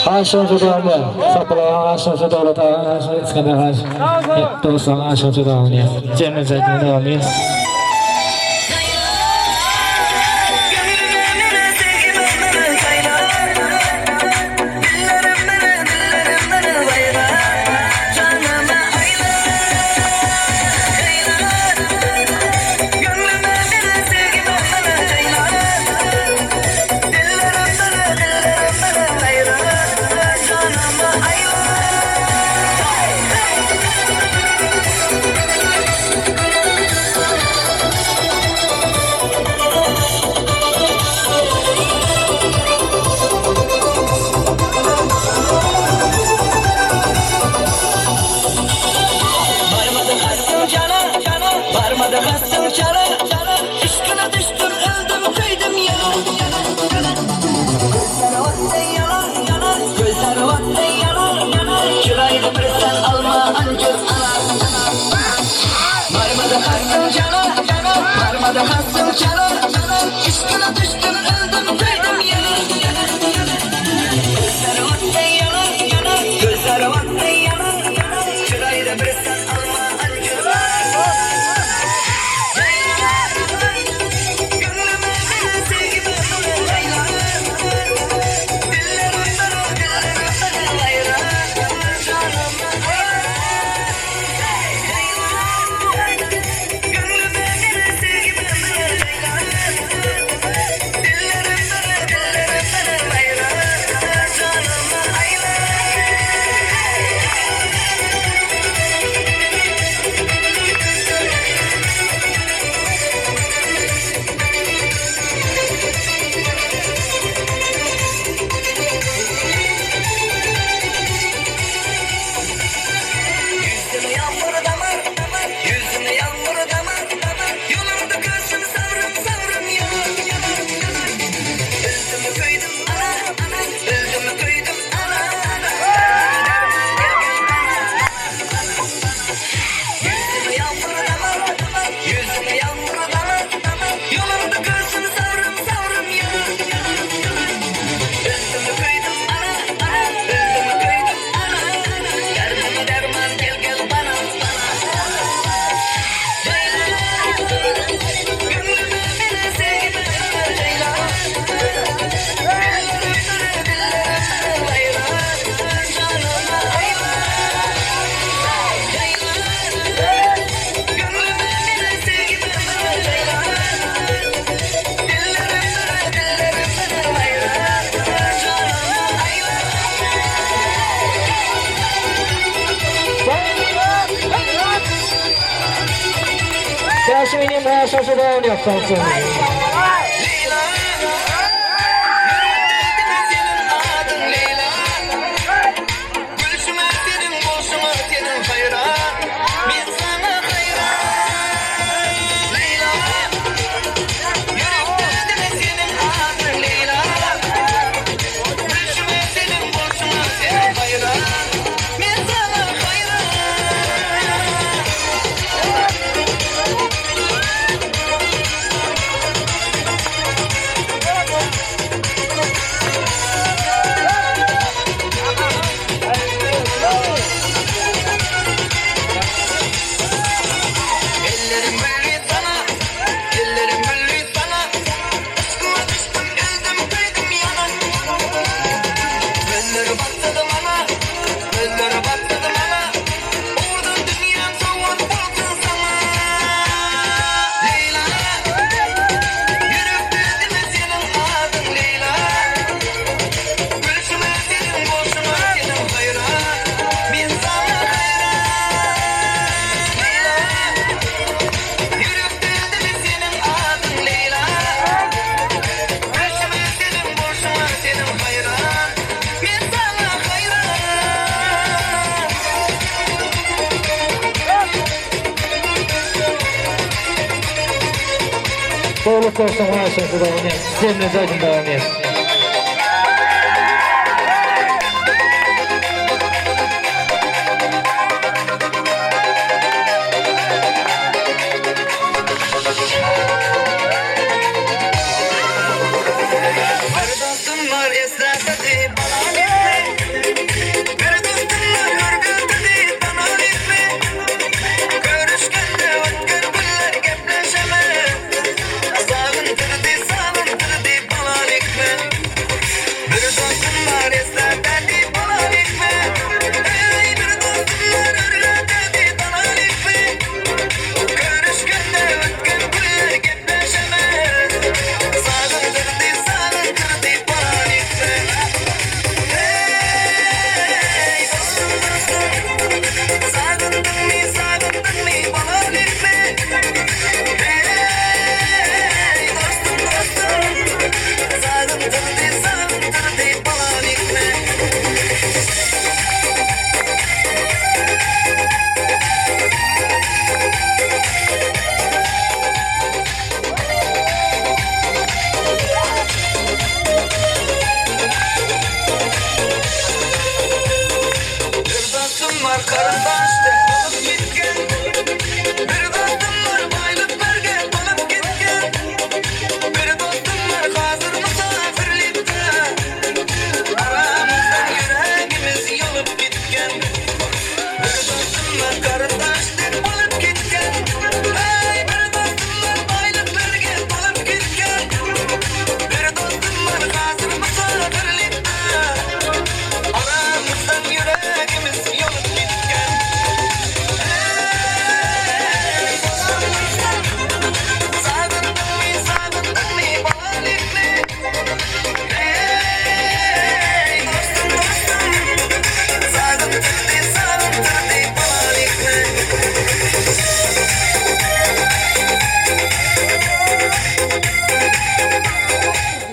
Aşırı devlet, sapılan aşırı devlet, aşırı İskender dostlar aşırı devlet, cennet devlet. aşağı devam ediyor. Sağ olsun. Sağlık olsun aşağı devam ediyor. Seninle zaten devam ediyor.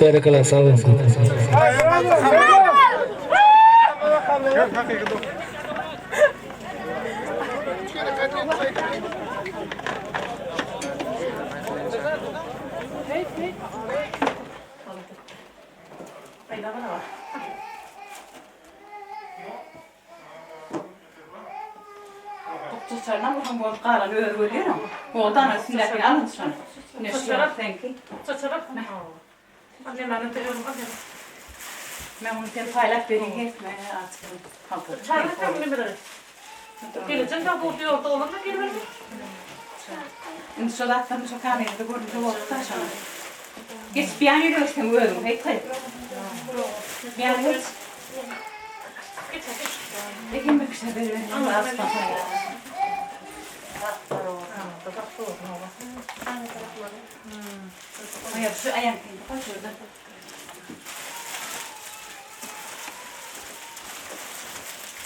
Barakallah, sağ olun. Çocuklarına bakın bu kalan örgülüyorum. Oradan aslında alın sana. Ne şarap sanki? Çocuk ne? Annemin telefonunu al. Ben onu sen paylaş vereyim hep ben artık. Çarap da ne böyle? Gelecek de bu diyor da olur mu gelir? İnşallah tam çok kanıydı gördü o taşana. Geç bir an yürüyorsun gördüm. Hey kay. Bir an geç. Ekim bir şey böyle. Allah aşkına ya. Hayır şu ayağım bak şurada.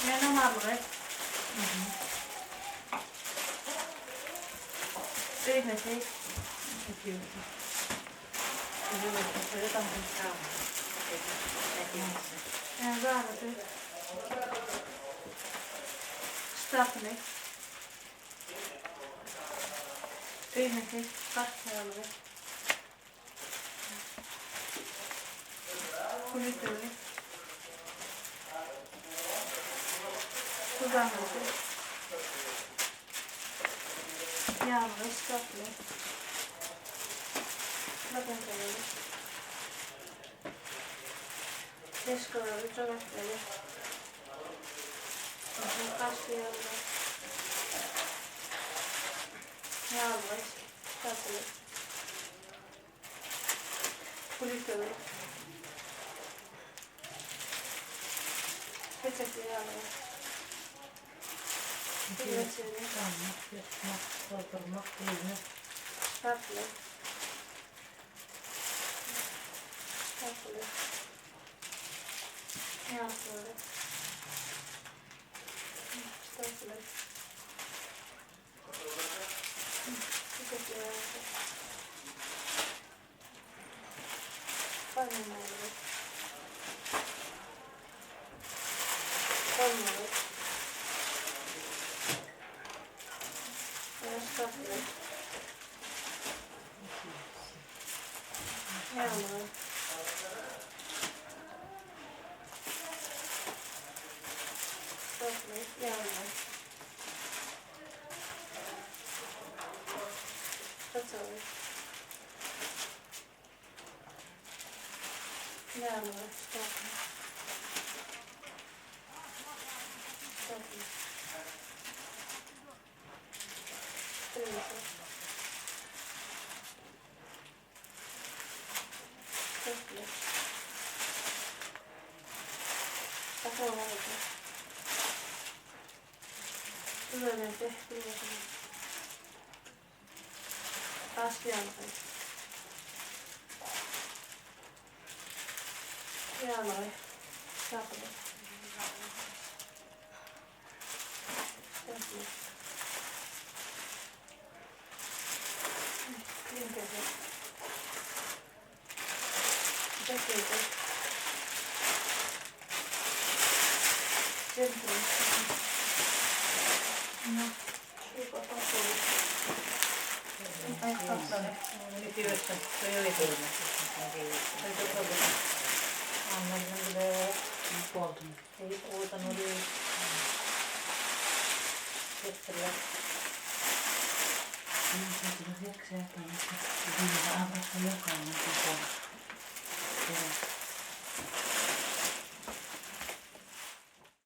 Ne var buraya? Değil mi? Stapne. Tyynäkin katsojalle. Kulituli. Kuvamusi. Jaamme stapne. Rakentajille. Keskoille tavoitteille. Kasvialle. Jaamme stapne. Kulituli. Petäkialle. Pilvetsille. Stapne. Stapne. Jaamme. Stapne. Petäkialle. Painajalle. Painajalle. Ja stapne. Jaamme. Stapne. Jaamme. Stapne. Jaamme. Stapne. Stapne. Stapne. Stapne. Stapne. Ylönen tehtiin. Astialle. Jaloin. Stapne. Stapne. Klinkeset. Tekeset. Sentrum. No, viikko tasuu. Ai katsone. Meni työssä. Se ei ole turma. Se ei ole Anna minulle puoltunut. Ei puoltanut oli hetkellä. Se tuli heksää tänne. Se tuli aavasta jokainen.